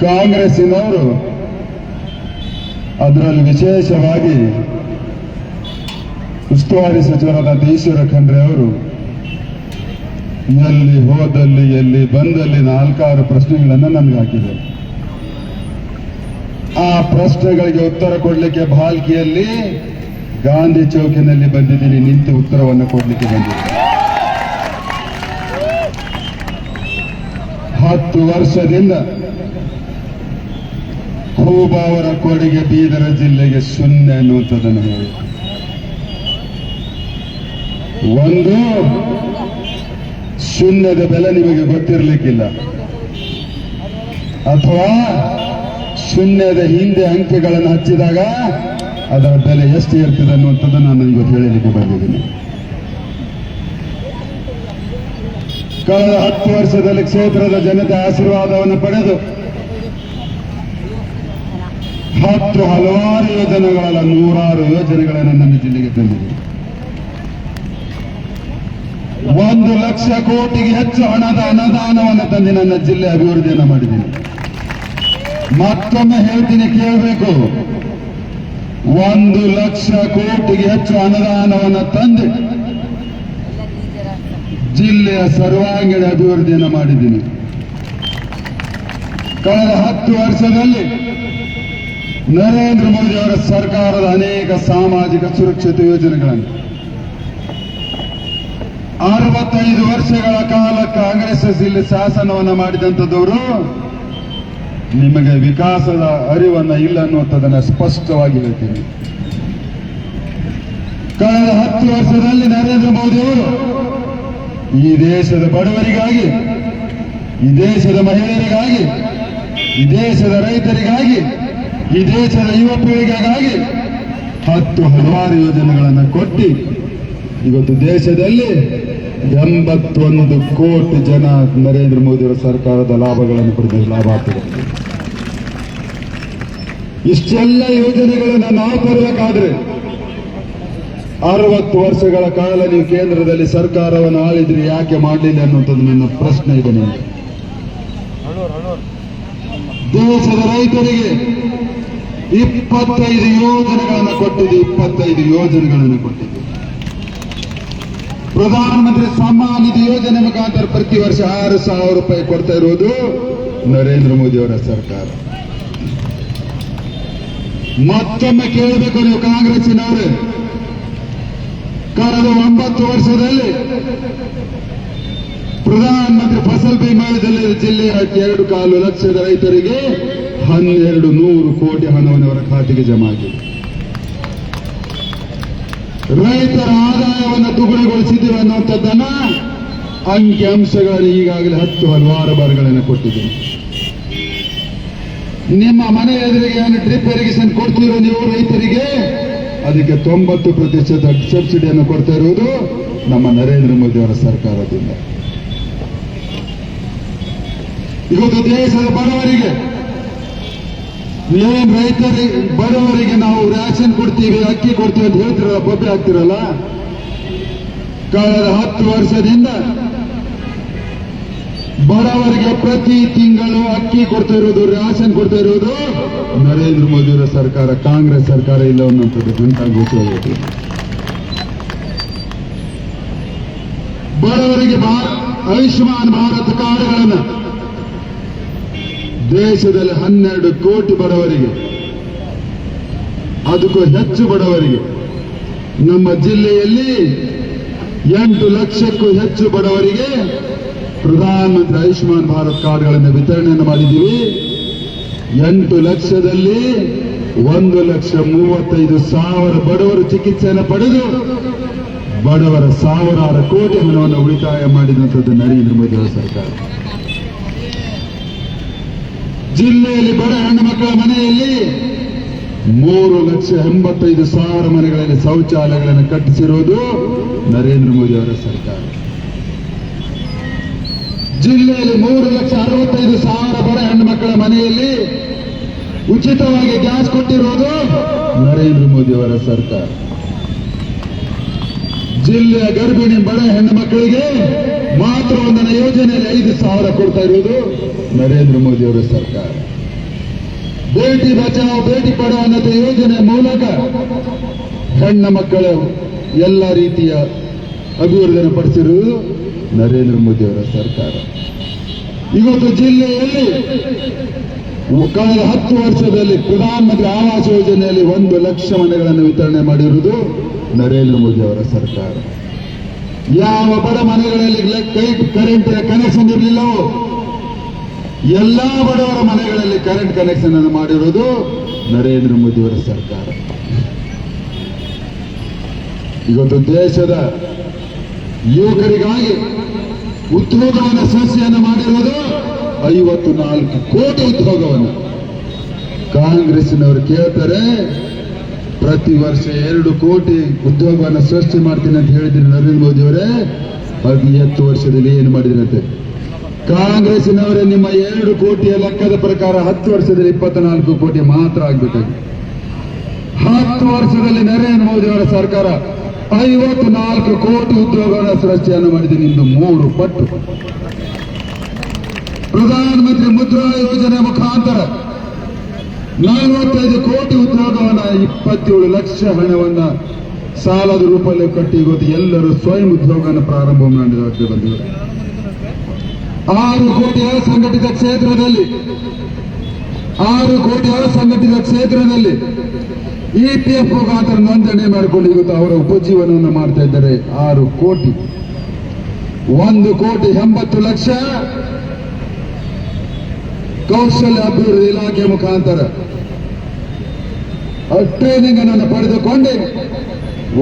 ಕಾಂಗ್ರೆಸ್ಸಿನವರು, ಅದರಲ್ಲಿ ವಿಶೇಷವಾಗಿ ಉಸ್ತುವಾರಿ ಸಚಿವರಾದ ಈಶ್ವರ ಖಂಡ್ರೆ ಅವರು ಎಲ್ಲಿ ಹೋದಲ್ಲಿ ಎಲ್ಲಿ ಬಂದಲ್ಲಿ 4-6 ಪ್ರಶ್ನೆಗಳನ್ನು ನಮಗೆ ಹಾಕಿದ್ದಾರೆ. ಆ ಪ್ರಶ್ನೆಗಳಿಗೆ ಉತ್ತರ ಕೊಡಲಿಕ್ಕೆ ಭಾಲ್ಕಿಯಲ್ಲಿ ಗಾಂಧಿ ಚೌಕಿನಲ್ಲಿ ಬಂದಿದ್ದೀನಿ, ನಿಂತು ಉತ್ತರವನ್ನು ಕೊಡಲಿಕ್ಕೆ ಬಂದಿದ್ದೀನಿ. 10 ವರ್ಷದಿಂದ ಖೂಬಾ ಅವರ ಕೊಡುಗೆ ಬೀದರ ಜಿಲ್ಲೆಗೆ ಶೂನ್ಯ ಅನ್ನುವಂಥದ್ದನ್ನು ಹೇಳಿ, ಒಂದು ಶೂನ್ಯದ ಬೆಲೆ ನಿಮಗೆ ಗೊತ್ತಿರಲಿಕ್ಕಿಲ್ಲ, ಅಥವಾ ಶೂನ್ಯದ ಹಿಂದೆ ಅಂಕೆಗಳನ್ನು ಹಚ್ಚಿದಾಗ ಅದರ ಬೆಲೆ ಎಷ್ಟು ಇರ್ತದೆ ಅನ್ನುವಂಥದ್ದನ್ನು ನಾನು ಇವತ್ತು ಹೇಳಲಿಕ್ಕೆ ಬಂದಿದ್ದೀನಿ. ಕಳೆದ 10 ವರ್ಷದಲ್ಲಿ ಕ್ಷೇತ್ರದ ಜನತೆ ಆಶೀರ್ವಾದವನ್ನು ಪಡೆದು ಹಲವಾರು ಯೋಜನೆಗಳಲ್ಲ 100 ಯೋಜನೆಗಳನ್ನು ನನ್ನ ಜಿಲ್ಲೆಗೆ ತಂದಿದೆ. 1 ಲಕ್ಷ ಕೋಟಿಗೆ ಹೆಚ್ಚು ಹಣದ ಅನುದಾನವನ್ನು ತಂದು ನನ್ನ ಜಿಲ್ಲೆ ಅಭಿವೃದ್ಧಿಯನ್ನು ಮಾಡಿದ್ದೀನಿ. ಮತ್ತೊಮ್ಮೆ ಹೇಳ್ತೀನಿ, ಕೇಳಬೇಕು. 1 ಲಕ್ಷ ಕೋಟಿಗೆ ಹೆಚ್ಚು ಅನುದಾನವನ್ನು ತಂದು ಜಿಲ್ಲೆಯ ಸರ್ವಾಂಗೀಣ ಅಭಿವೃದ್ಧಿಯನ್ನು ಮಾಡಿದ್ದೀನಿ. ಕಳೆದ 10 ವರ್ಷದಲ್ಲಿ ನರೇಂದ್ರ ಮೋದಿ ಅವರ ಸರ್ಕಾರದ ಅನೇಕ ಸಾಮಾಜಿಕ ಸುರಕ್ಷತೆ ಯೋಜನೆಗಳನ್ನು 65 ವರ್ಷಗಳ ಕಾಲ ಕಾಂಗ್ರೆಸ್ ಇಲ್ಲಿ ಶಾಸನವನ್ನು ಮಾಡಿದಂಥದ್ದವರು ನಿಮಗೆ ವಿಕಾಸದ ಅರಿವನ್ನ ಇಲ್ಲ ಅನ್ನುವಂಥದ್ದನ್ನು ಸ್ಪಷ್ಟವಾಗಿ ಹೇಳ್ತೀನಿ. ಕಳೆದ 10 ವರ್ಷದಲ್ಲಿ ನರೇಂದ್ರ ಮೋದಿ ಅವರು ಈ ದೇಶದ ಬಡವರಿಗಾಗಿ, ಈ ದೇಶದ ಮಹಿಳೆಯರಿಗಾಗಿ, ಈ ದೇಶದ ರೈತರಿಗಾಗಿ, ಈ ದೇಶದ ಯುವ ಪೀಳಿಗೆಗಾಗಿ ಹಲವಾರು ಯೋಜನೆಗಳನ್ನು ಕೊಟ್ಟು ಇವತ್ತು ದೇಶದಲ್ಲಿ 81 ಕೋಟಿ ಜನ ನರೇಂದ್ರ ಮೋದಿಯವರ ಸರ್ಕಾರದ ಲಾಭಗಳನ್ನು ಪಡೆದ ಲಾಭಾರ್ಥಿಗಳು. ಇಷ್ಟೆಲ್ಲ ಯೋಜನೆಗಳನ್ನು ನಾವು ತರಬೇಕಾದ್ರೆ 60 ವರ್ಷಗಳ ಕಾಲ ನೀವು ಕೇಂದ್ರದಲ್ಲಿ ಸರ್ಕಾರವನ್ನು ಆಳಿದ್ರಿ, ಯಾಕೆ ಮಾಡಲಿಲ್ಲ ಅನ್ನುವಂಥದ್ದು ನನ್ನ ಪ್ರಶ್ನೆ ಇದೆ. ನಿಮಗೆ ದೇಶದ ರೈತರಿಗೆ 25 ಯೋಜನೆಗಳನ್ನು ಕೊಟ್ಟಿದ್ದು, 25 ಯೋಜನೆಗಳನ್ನು ಕೊಟ್ಟಿದ್ದು. ಪ್ರಧಾನಮಂತ್ರಿ ಸಮ್ಮಾನ್ ನಿಧಿ ಯೋಜನೆ ಮುಖಾಂತರ ಪ್ರತಿ ವರ್ಷ 6,000 ರೂಪಾಯಿ ಕೊಡ್ತಾ ಇರುವುದು ನರೇಂದ್ರ ಮೋದಿ ಅವರ ಸರ್ಕಾರ. ಮತ್ತೊಮ್ಮೆ ಕೇಳಬೇಕು ನೀವು ಕಾಂಗ್ರೆಸ್ಸಿನವರು, ಕಳೆದ 9 ವರ್ಷದಲ್ಲಿ ಪ್ರಧಾನಮಂತ್ರಿ ಫಸಲ್ ಬಿಮಾ ಯೋಜನೆ ಜಿಲ್ಲೆಯ 2.25 ಲಕ್ಷದ ರೈತರಿಗೆ 1,200 ಕೋಟಿ ಹಣವನ್ನು ಅವರ ಖಾತೆಗೆ ಜಮಾ ಆಗಿದೆ. ರೈತರ ಆದಾಯವನ್ನು ದುಗುಣಗೊಳಿಸಿದ್ದೇವೆ ಅನ್ನುವಂಥದ್ದನ್ನ ಅಂಕಿಅಂಶಗಳನ್ನು ಈಗಾಗಲೇ ಹಲವಾರು ಬಾರಿಗಳನ್ನು ಕೊಟ್ಟಿದ್ದೇನೆ. ನಿಮ್ಮ ಮನೆ ಎದುರಿಗೆ ಏನು ಡ್ರಿಪ್ ಇರಿಗೇಷನ್ ಕೊಡ್ತೀರೋ ನೀವು ರೈತರಿಗೆ, ಅದಕ್ಕೆ 90% ಸಬ್ಸಿಡಿಯನ್ನು ಕೊಡ್ತಾ ಇರುವುದು ನಮ್ಮ ನರೇಂದ್ರ ಮೋದಿ ಅವರ ಸರ್ಕಾರದಿಂದ. ಇವತ್ತು ದೇಶದ ಬಡವರಿಗೆ, ಏನ್ ರೈತರಿಗೆ ಬಡವರಿಗೆ ನಾವು ರೇಷನ್ ಕೊಡ್ತೀವಿ, ಅಕ್ಕಿ ಕೊಡ್ತೀವಿ ಅಂತ ಹೇಳ್ತಿರಲ್ಲ, ಬೊಬ್ಬೆ ಹಾಕ್ತಿರಲ್ಲ, ಕಳೆದ 10 ವರ್ಷದಿಂದ ಬಡವರಿಗೆ ಪ್ರತಿ ತಿಂಗಳು ಅಕ್ಕಿ ಕೊಡ್ತಾ ಇರೋದು, ರೇಷನ್ ಕೊಡ್ತಾ ಇರೋದು ನರೇಂದ್ರ ಮೋದಿಯವರ ಸರ್ಕಾರ, ಕಾಂಗ್ರೆಸ್ ಸರ್ಕಾರ ಇಲ್ಲ ಅನ್ನುವಂಥದ್ದು ಜನತಾ ಗೋಚರವಾಗಿದೆ. ಬಡವರಿಗೆ ಆಯುಷ್ಮಾನ್ ಭಾರತ್ ಕಾರ್ಡ್ಗಳನ್ನು ದೇಶದಲ್ಲಿ 12 ಕೋಟಿ ಬಡವರಿಗೆ, ಅದಕ್ಕೂ ಹೆಚ್ಚು ಬಡವರಿಗೆ, ನಮ್ಮ ಜಿಲ್ಲೆಯಲ್ಲಿ 8 ಲಕ್ಷಕ್ಕೂ ಹೆಚ್ಚು ಬಡವರಿಗೆ ಪ್ರಧಾನಮಂತ್ರಿ ಆಯುಷ್ಮಾನ್ ಭಾರತ್ ಕಾರ್ಡ್ಗಳನ್ನು ವಿತರಣೆಯನ್ನು ಮಾಡಿದ್ದೀವಿ. 8 ಲಕ್ಷದಲ್ಲಿ 1,35,000 ಬಡವರು ಚಿಕಿತ್ಸೆಯನ್ನು ಪಡೆದು ಬಡವರ ಸಾವಿರಾರು ಕೋಟಿ ಹಣವನ್ನು ಉಳಿತಾಯ ಮಾಡಿದಂಥದ್ದು ನರೇಂದ್ರ ಮೋದಿ ಅವರ ಸರ್ಕಾರ. ಜಿಲ್ಲೆಯಲ್ಲಿ ಬಡ ಹೆಣ್ಣು ಮಕ್ಕಳ ಮನೆಯಲ್ಲಿ 3,85,000 ಮನೆಗಳಲ್ಲಿ ಶೌಚಾಲಯಗಳನ್ನು ಕಟ್ಟಿಸಿರುವುದು ನರೇಂದ್ರ ಮೋದಿ ಅವರ ಸರ್ಕಾರ. ಜಿಲ್ಲೆಯಲ್ಲಿ 3,65,000 ಬಡ ಹೆಣ್ಣು ಮಕ್ಕಳ ಮನೆಯಲ್ಲಿ ಉಚಿತವಾಗಿ ಗ್ಯಾಸ್ ಕೊಟ್ಟಿರುವುದು ನರೇಂದ್ರ ಮೋದಿ ಅವರ ಸರ್ಕಾರ. ಜಿಲ್ಲೆಯ ಗರ್ಭಿಣಿ ಬಡ ಹೆಣ್ಣು ಮಕ್ಕಳಿಗೆ ಮಾತೃವಂದನ ಯೋಜನೆಯಲ್ಲಿ 5,000 ಕೊಡ್ತಾ ಇರುವುದು ನರೇಂದ್ರ ಮೋದಿ ಅವರ ಸರ್ಕಾರ. ಬೇಟಿ ಬಚಾವ್ ಬೇಟಿ ಪಢಾವ್ ಅನ್ನೋ ಯೋಜನೆ ಮೂಲಕ ಹೆಣ್ಣು ಮಕ್ಕಳ ಎಲ್ಲ ರೀತಿಯ ಅಭಿವೃದ್ಧಿಯನ್ನು ಪಡಿಸಿರುವುದು ನರೇಂದ್ರ ಮೋದಿ ಅವರ ಸರ್ಕಾರ. ಇವತ್ತು ಜಿಲ್ಲೆಯಲ್ಲಿ ಕಳೆದ 10 ವರ್ಷದಲ್ಲಿ ಪ್ರಧಾನಮಂತ್ರಿ ಆವಾಸ್ ಯೋಜನೆಯಲ್ಲಿ 1 ಲಕ್ಷ ಮನೆಗಳನ್ನು ವಿತರಣೆ ಮಾಡಿರುವುದು ನರೇಂದ್ರ ಮೋದಿ ಅವರ ಸರ್ಕಾರ. ಯಾವ ಬಡ ಮನೆಗಳಲ್ಲಿ ಕರೆಂಟ್ ಕನೆಕ್ಷನ್ ಇರಲಿಲ್ಲವೋ ಎಲ್ಲಾ ಬಡವರ ಮನೆಗಳಲ್ಲಿ ಕರೆಂಟ್ ಕನೆಕ್ಷನ್ ಅನ್ನು ಮಾಡಿರುವುದು ನರೇಂದ್ರ ಮೋದಿ ಅವರ ಸರ್ಕಾರ. ಇವತ್ತು ದೇಶದ ಯುವಕರಿಗಾಗಿ ಉದ್ಯೋಗವನ್ನು ಸೃಷ್ಟಿಯನ್ನು ಮಾಡಿರುವುದು 54 ಕೋಟಿ ಉದ್ಯೋಗವನ್ನು. ಕಾಂಗ್ರೆಸ್ನವರು ಕೇಳ್ತಾರೆ, ಪ್ರತಿ ವರ್ಷ 2 ಕೋಟಿ ಉದ್ಯೋಗವನ್ನು ಸೃಷ್ಟಿ ಮಾಡ್ತೀನಿ ಅಂತ ಹೇಳಿದ್ರೆ ನರೇಂದ್ರ ಮೋದಿ ಅವರೇ 10 ವರ್ಷದಲ್ಲಿ ಏನು ಮಾಡಿದ್ರಂತೆ? ಕಾಂಗ್ರೆಸ್ನವರೇ ನಿಮ್ಮ 2 ಕೋಟಿಯ ಲೆಕ್ಕದ ಪ್ರಕಾರ 10 ವರ್ಷದಲ್ಲಿ 24 ಕೋಟಿ ಮಾತ್ರ ಆಗ್ಬೇಕಾಗಿದೆ. 10 ವರ್ಷದಲ್ಲಿ ನರೇಂದ್ರ ಮೋದಿ ಅವರ ಸರ್ಕಾರ 54 ಕೋಟಿ ಉದ್ಯೋಗವನ್ನು ಸೃಷ್ಟಿಯನ್ನು ಮಾಡಿದೆ, ನಿಮ್ದು 3 ಪಟ್ಟು. ಪ್ರಧಾನಮಂತ್ರಿ ಮುದ್ರಾ ಯೋಜನೆ ಮುಖಾಂತರ 45 ಕೋಟಿ ಉದ್ಯೋಗವನ್ನು 27 ಲಕ್ಷ ಹಣವನ್ನ ಸಾಲದ ರೂಪದಲ್ಲಿ ಕಟ್ಟಿ ಇವತ್ತು ಎಲ್ಲರೂ ಸ್ವಯಂ ಉದ್ಯೋಗವನ್ನು ಪ್ರಾರಂಭ ಮಾಡಿದ ಬಂದಿವೆ. 6 ಕೋಟಿ ಅಸಂಘಟಿತ ಕ್ಷೇತ್ರದಲ್ಲಿ EPF ಮುಖಾಂತರ ನೋಂದಣಿ ಮಾಡಿಕೊಂಡು ಇವತ್ತು ಅವರ ಉಪಜೀವನವನ್ನು ಮಾಡ್ತಾ ಇದ್ದಾರೆ. 6 ಕೋಟಿ, 1,80,00,000 ಕೌಶಲ್ಯ ಅಭಿವೃದ್ಧಿ ಇಲಾಖೆ ಮುಖಾಂತರ ಟ್ರೈನಿಂಗ್ ಅನ್ನು ಪಡೆದುಕೊಂಡು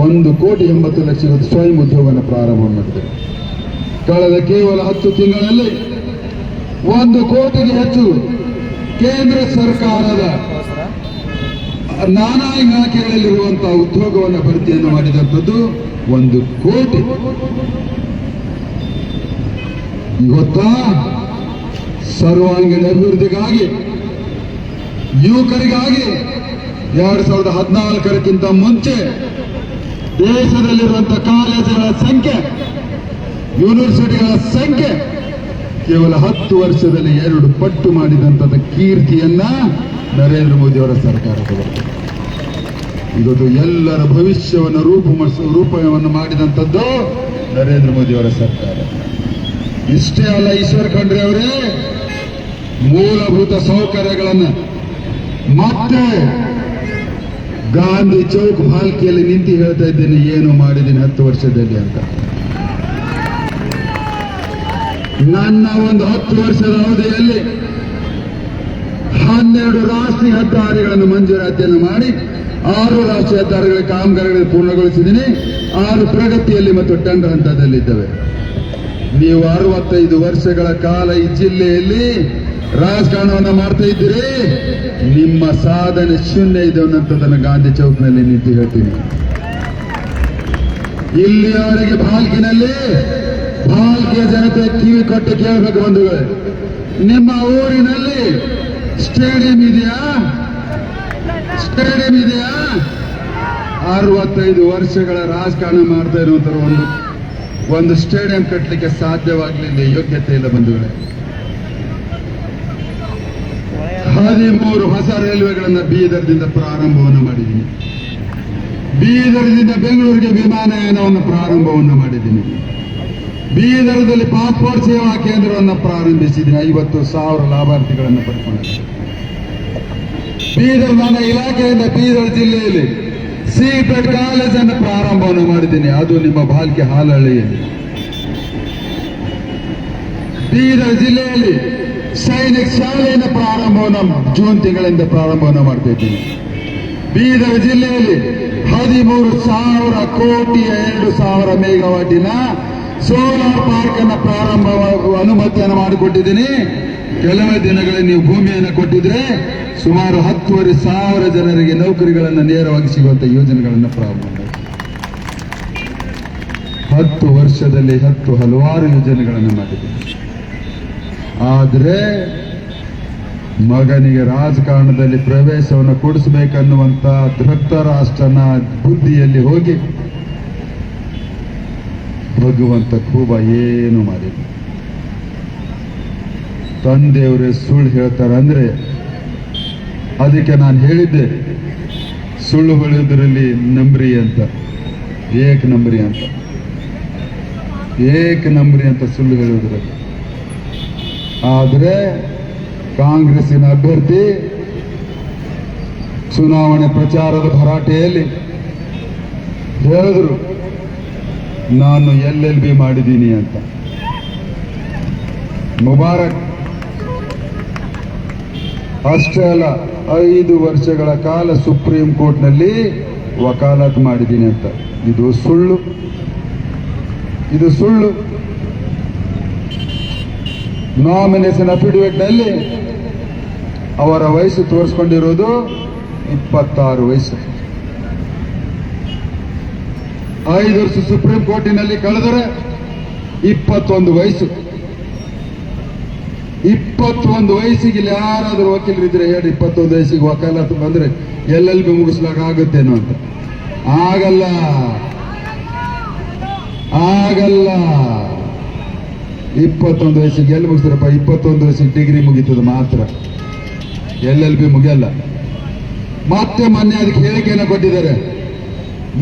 1,80,00,000 ಇವತ್ತು ಸ್ವಯಂ ಉದ್ಯೋಗವನ್ನು ಪ್ರಾರಂಭ ಮಾಡಿದ್ದಾರೆ. ಕಳೆದ ಕೇವಲ 10 ತಿಂಗಳಲ್ಲಿ 1 ಕೋಟಿಗೆ ಹೆಚ್ಚು ಕೇಂದ್ರ ಸರ್ಕಾರದ ನಾನಾ ಇಲಾಖೆಗಳಲ್ಲಿರುವಂತಹ ಉದ್ಯೋಗವನ್ನು ಭರ್ತಿಯನ್ನು ಮಾಡಿದಂಥದ್ದು 1 ಕೋಟಿ. ಇವತ್ತು ಸರ್ವಾಂಗೀಣ ಅಭಿವೃದ್ಧಿಗಾಗಿ ಯುವಕರಿಗಾಗಿ 2014ಕ್ಕಿಂತ ಮುಂಚೆ ದೇಶದಲ್ಲಿರುವಂತಹ ಕಾಲೇಜುಗಳ ಸಂಖ್ಯೆ, ಯೂನಿವರ್ಸಿಟಿಗಳ ಸಂಖ್ಯೆ ಕೇವಲ 10 ವರ್ಷದಲ್ಲಿ 2 ಪಟ್ಟು ಮಾಡಿದಂತಹ ಕೀರ್ತಿಯನ್ನ ನರೇಂದ್ರ ಮೋದಿ ಅವರ ಸರ್ಕಾರ ತಗೊಂಡಿದೆ. ಇವತ್ತು ಎಲ್ಲರ ಭವಿಷ್ಯವನ್ನು ರೂಪವನ್ನು ಮಾಡಿದಂಥದ್ದು ನರೇಂದ್ರ ಮೋದಿ ಅವರ ಸರ್ಕಾರ. ಇಷ್ಟೇ ಅಲ್ಲ, ಈಶ್ವರ್ ಖಂಡ್ರೆ ಅವರೇ ಮೂಲಭೂತ ಸೌಕರ್ಯಗಳನ್ನು ಮತ್ತೆ ಗಾಂಧಿ ಚೌಕ್ ಭಾಲ್ಕಿಯಲ್ಲಿ ನಿಂತು ಹೇಳ್ತಾ ಇದ್ದೇನೆ, ಏನು ಮಾಡಿದ್ದೀನಿ 10 ವರ್ಷದಲ್ಲಿ ಅಂತ. ನನ್ನ ಒಂದು 10 ವರ್ಷದ ಅವಧಿಯಲ್ಲಿ 12 ರಾಷ್ಟ್ರೀಯ ಹೆದ್ದಾರಿಗಳನ್ನು ಮಂಜೂರಾತಿಯನ್ನು ಮಾಡಿ 6 ರಾಷ್ಟ್ರೀಯ ಹೆದ್ದಾರಿಗಳ ಕಾಮಗಾರಿಗಳನ್ನು ಪೂರ್ಣಗೊಳಿಸಿದ್ದೀನಿ. 6 ಪ್ರಗತಿಯಲ್ಲಿ ಮತ್ತು ಟೆಂಡರ್ ಹಂತದಲ್ಲಿದ್ದಾವೆ. ನೀವು 65 ವರ್ಷಗಳ ಕಾಲ ಈ ಜಿಲ್ಲೆಯಲ್ಲಿ ರಾಜಕಾರಣವನ್ನು ಮಾಡ್ತಾ ಇದ್ದೀರಿ, ನಿಮ್ಮ ಸಾಧನೆ ಶೂನ್ಯ ಇದೆ ಅನ್ನೋಂಥದ್ದನ್ನು ಗಾಂಧಿ ಚೌಕ್ನಲ್ಲಿ ನಿಂತು ಹೇಳ್ತೀನಿ. ಇಲ್ಲಿಯವರೆಗೆ ಭಾಲ್ಕಿಯ ಜನತೆ ಕಿವಿ ಕೊಟ್ಟು ಕೇಳಬೇಕು ಬಂಧುಗಳೇ, ನಿಮ್ಮ ಊರಿನಲ್ಲಿ ಸ್ಟೇಡಿಯಂ ಇದೆಯಾ? 65 ವರ್ಷಗಳ ರಾಜಕಾರಣ ಮಾಡ್ತಾ ಇರುವಂತಹ ಒಂದು ಒಂದು ಸ್ಟೇಡಿಯಂ ಕಟ್ಟಲಿಕ್ಕೆ ಸಾಧ್ಯವಾಗಲಿಲ್ಲ, ಯೋಗ್ಯತೆ ಇಲ್ಲ ಬಂಧುಗಳೇ. 13 ಹೊಸ ರೈಲ್ವೆಗಳನ್ನು ಬೀದರ್ದಿಂದ ಪ್ರಾರಂಭವನ್ನು ಮಾಡಿದ್ದೀನಿ. ಬೀದರ್ದಿಂದ ಬೆಂಗಳೂರಿಗೆ ವಿಮಾನಯಾನವನ್ನು ಪ್ರಾರಂಭವನ್ನು ಮಾಡಿದ್ದೀನಿ. ಬೀದರದಲ್ಲಿ ಪಾಸ್ಪೋರ್ಟ್ ಸೇವಾ ಕೇಂದ್ರವನ್ನು ಪ್ರಾರಂಭಿಸಿದ್ದೀನಿ. 50,000 ಲಾಭಾರ್ಥಿಗಳನ್ನು ಪಡ್ಕೊಂಡಿದ್ದೀನಿ. ಬೀದರ್ ನನ್ನ ಇಲಾಖೆಯಿಂದ ಬೀದರ್ ಜಿಲ್ಲೆಯಲ್ಲಿ ಸಿಪೆಟ್ ಕಾಲೇಜನ್ನು ಪ್ರಾರಂಭವನ್ನು ಮಾಡಿದ್ದೀನಿ. ಅದು ನಿಮ್ಮ ಬಾಲ್ಕೆ ಹಾಲಹಳ್ಳಿಯಲ್ಲಿ. ಬೀದರ್ ಜಿಲ್ಲೆಯಲ್ಲಿ ಸೈನಿಕ ಶಾಲೆಯನ್ನು ಪ್ರಾರಂಭವನ್ನು ಜೂನ್ ತಿಂಗಳಿಂದ ಪ್ರಾರಂಭವನ್ನು ಮಾಡ್ತಾ ಇದ್ದೀನಿ. ಬೀದರ್ ಜಿಲ್ಲೆಯಲ್ಲಿ 13,000 ಕೋಟಿ 2,000 ಮೆಗಾವಾಟಿನ ಸೋಲಾರ್ ಪಾರ್ಕ್ ಅನ್ನು ಪ್ರಾರಂಭ ಅನುಮತಿಯನ್ನು ಮಾಡಿಕೊಟ್ಟಿದ್ದೀನಿ. ಕೆಲವೇ ದಿನಗಳಲ್ಲಿ ನೀವು ಭೂಮಿಯನ್ನು ಕೊಟ್ಟಿದ್ರೆ ಸುಮಾರು 10,500 ಜನರಿಗೆ ನೌಕರಿಗಳನ್ನು ನೇರವಾಗಿ ಸಿಗುವಂತ ಯೋಜನೆಗಳನ್ನು ಪ್ರಾರಂಭ ಮಾಡಿ 10 ವರ್ಷದಲ್ಲಿ 10 ಹಲವಾರು ಯೋಜನೆಗಳನ್ನು ಮಾಡಿದ್ದೀನಿ. ಆದರೆ ಮಗನಿಗೆ ರಾಜಕಾರಣದಲ್ಲಿ ಪ್ರವೇಶವನ್ನು ಕೊಡಿಸಬೇಕನ್ನುವಂತ ಧೃತರಾಷ್ಟ್ರನ ಬುದ್ಧಿಯಲ್ಲಿ ಹೋಗಿ ಭಗವಂತ ಕೂಬ ಏನು ಮಾಡಿಲ್ಲ. ತಂದೆಯವರೇ ಸುಳ್ಳು ಹೇಳ್ತಾರೆ ಅಂದ್ರೆ ಅದಕ್ಕೆ ನಾನು ಹೇಳಿದ್ದೆ, ಸುಳ್ಳು ಹೇಳುವುದರಲ್ಲಿ ನಂಬ್ರಿ ಅಂತ, ಏಕ್ ನಂಬ್ರಿ ಅಂತ ಸುಳ್ಳು ಹೇಳುವುದರಲ್ಲಿ. ಆದರೆ ಕಾಂಗ್ರೆಸ್ಸಿನ ಅಭ್ಯರ್ಥಿ ಚುನಾವಣೆ ಪ್ರಚಾರದ ಭರಾಟೆಯಲ್ಲಿ ಹೇಳಿದ್ರು ನಾನು LLB ಮಾಡಿದ್ದೀನಿ ಅಂತ. ಮುಬಾರಕ್. ಅಷ್ಟೇ ಅಲ್ಲ, 5 ವರ್ಷಗಳ ಕಾಲ ಸುಪ್ರೀಂ ಕೋರ್ಟ್ನಲ್ಲಿ ವಕಾಲತ್ ಮಾಡಿದ್ದೀನಿ ಅಂತ. ಇದು ಸುಳ್ಳು. ನಾಮಿನೇಷನ್ ಅಫಿಡವಿಟ್ ನಲ್ಲಿ ಅವರ ವಯಸ್ಸು ತೋರಿಸ್ಕೊಂಡಿರೋದು 26 ವಯಸ್ಸು. 5 ವರ್ಷ ಸುಪ್ರೀಂ ಕೋರ್ಟಿನಲ್ಲಿ ಕಳೆದರೆ 21 ವಯಸ್ಸು. 21 ವಯಸ್ಸಿಗೆ ಇಲ್ಲಿ ಯಾರಾದರೂ ವಕೀಲರಿದ್ರೆ ಹೇಳಿ, 21 ವಯಸ್ಸಿಗೆ ವಕಾಲತ್ತು ಬಂದ್ರೆ LLB ಮುಗಿಸ್ಲಾಕ ಆಗುತ್ತೇನೋ ಅಂತ. ಆಗಲ್ಲ. 21 ವಯಸ್ಸಿಗೆ ಎಲ್ಲಿ ಮುಗಿಸ್ತಾರಪ್ಪ? 21 ವಯಸ್ಸಿಗೆ ಡಿಗ್ರಿ ಮುಗೀತದೆ ಮಾತ್ರ, LLB ಮುಗಿಯಲ್ಲ. ಮತ್ತೆ ಮೊನ್ನೆ ಅದಕ್ಕೆ ಹೇಳಿಕೆಯನ್ನು ಕೊಟ್ಟಿದ್ದಾರೆ,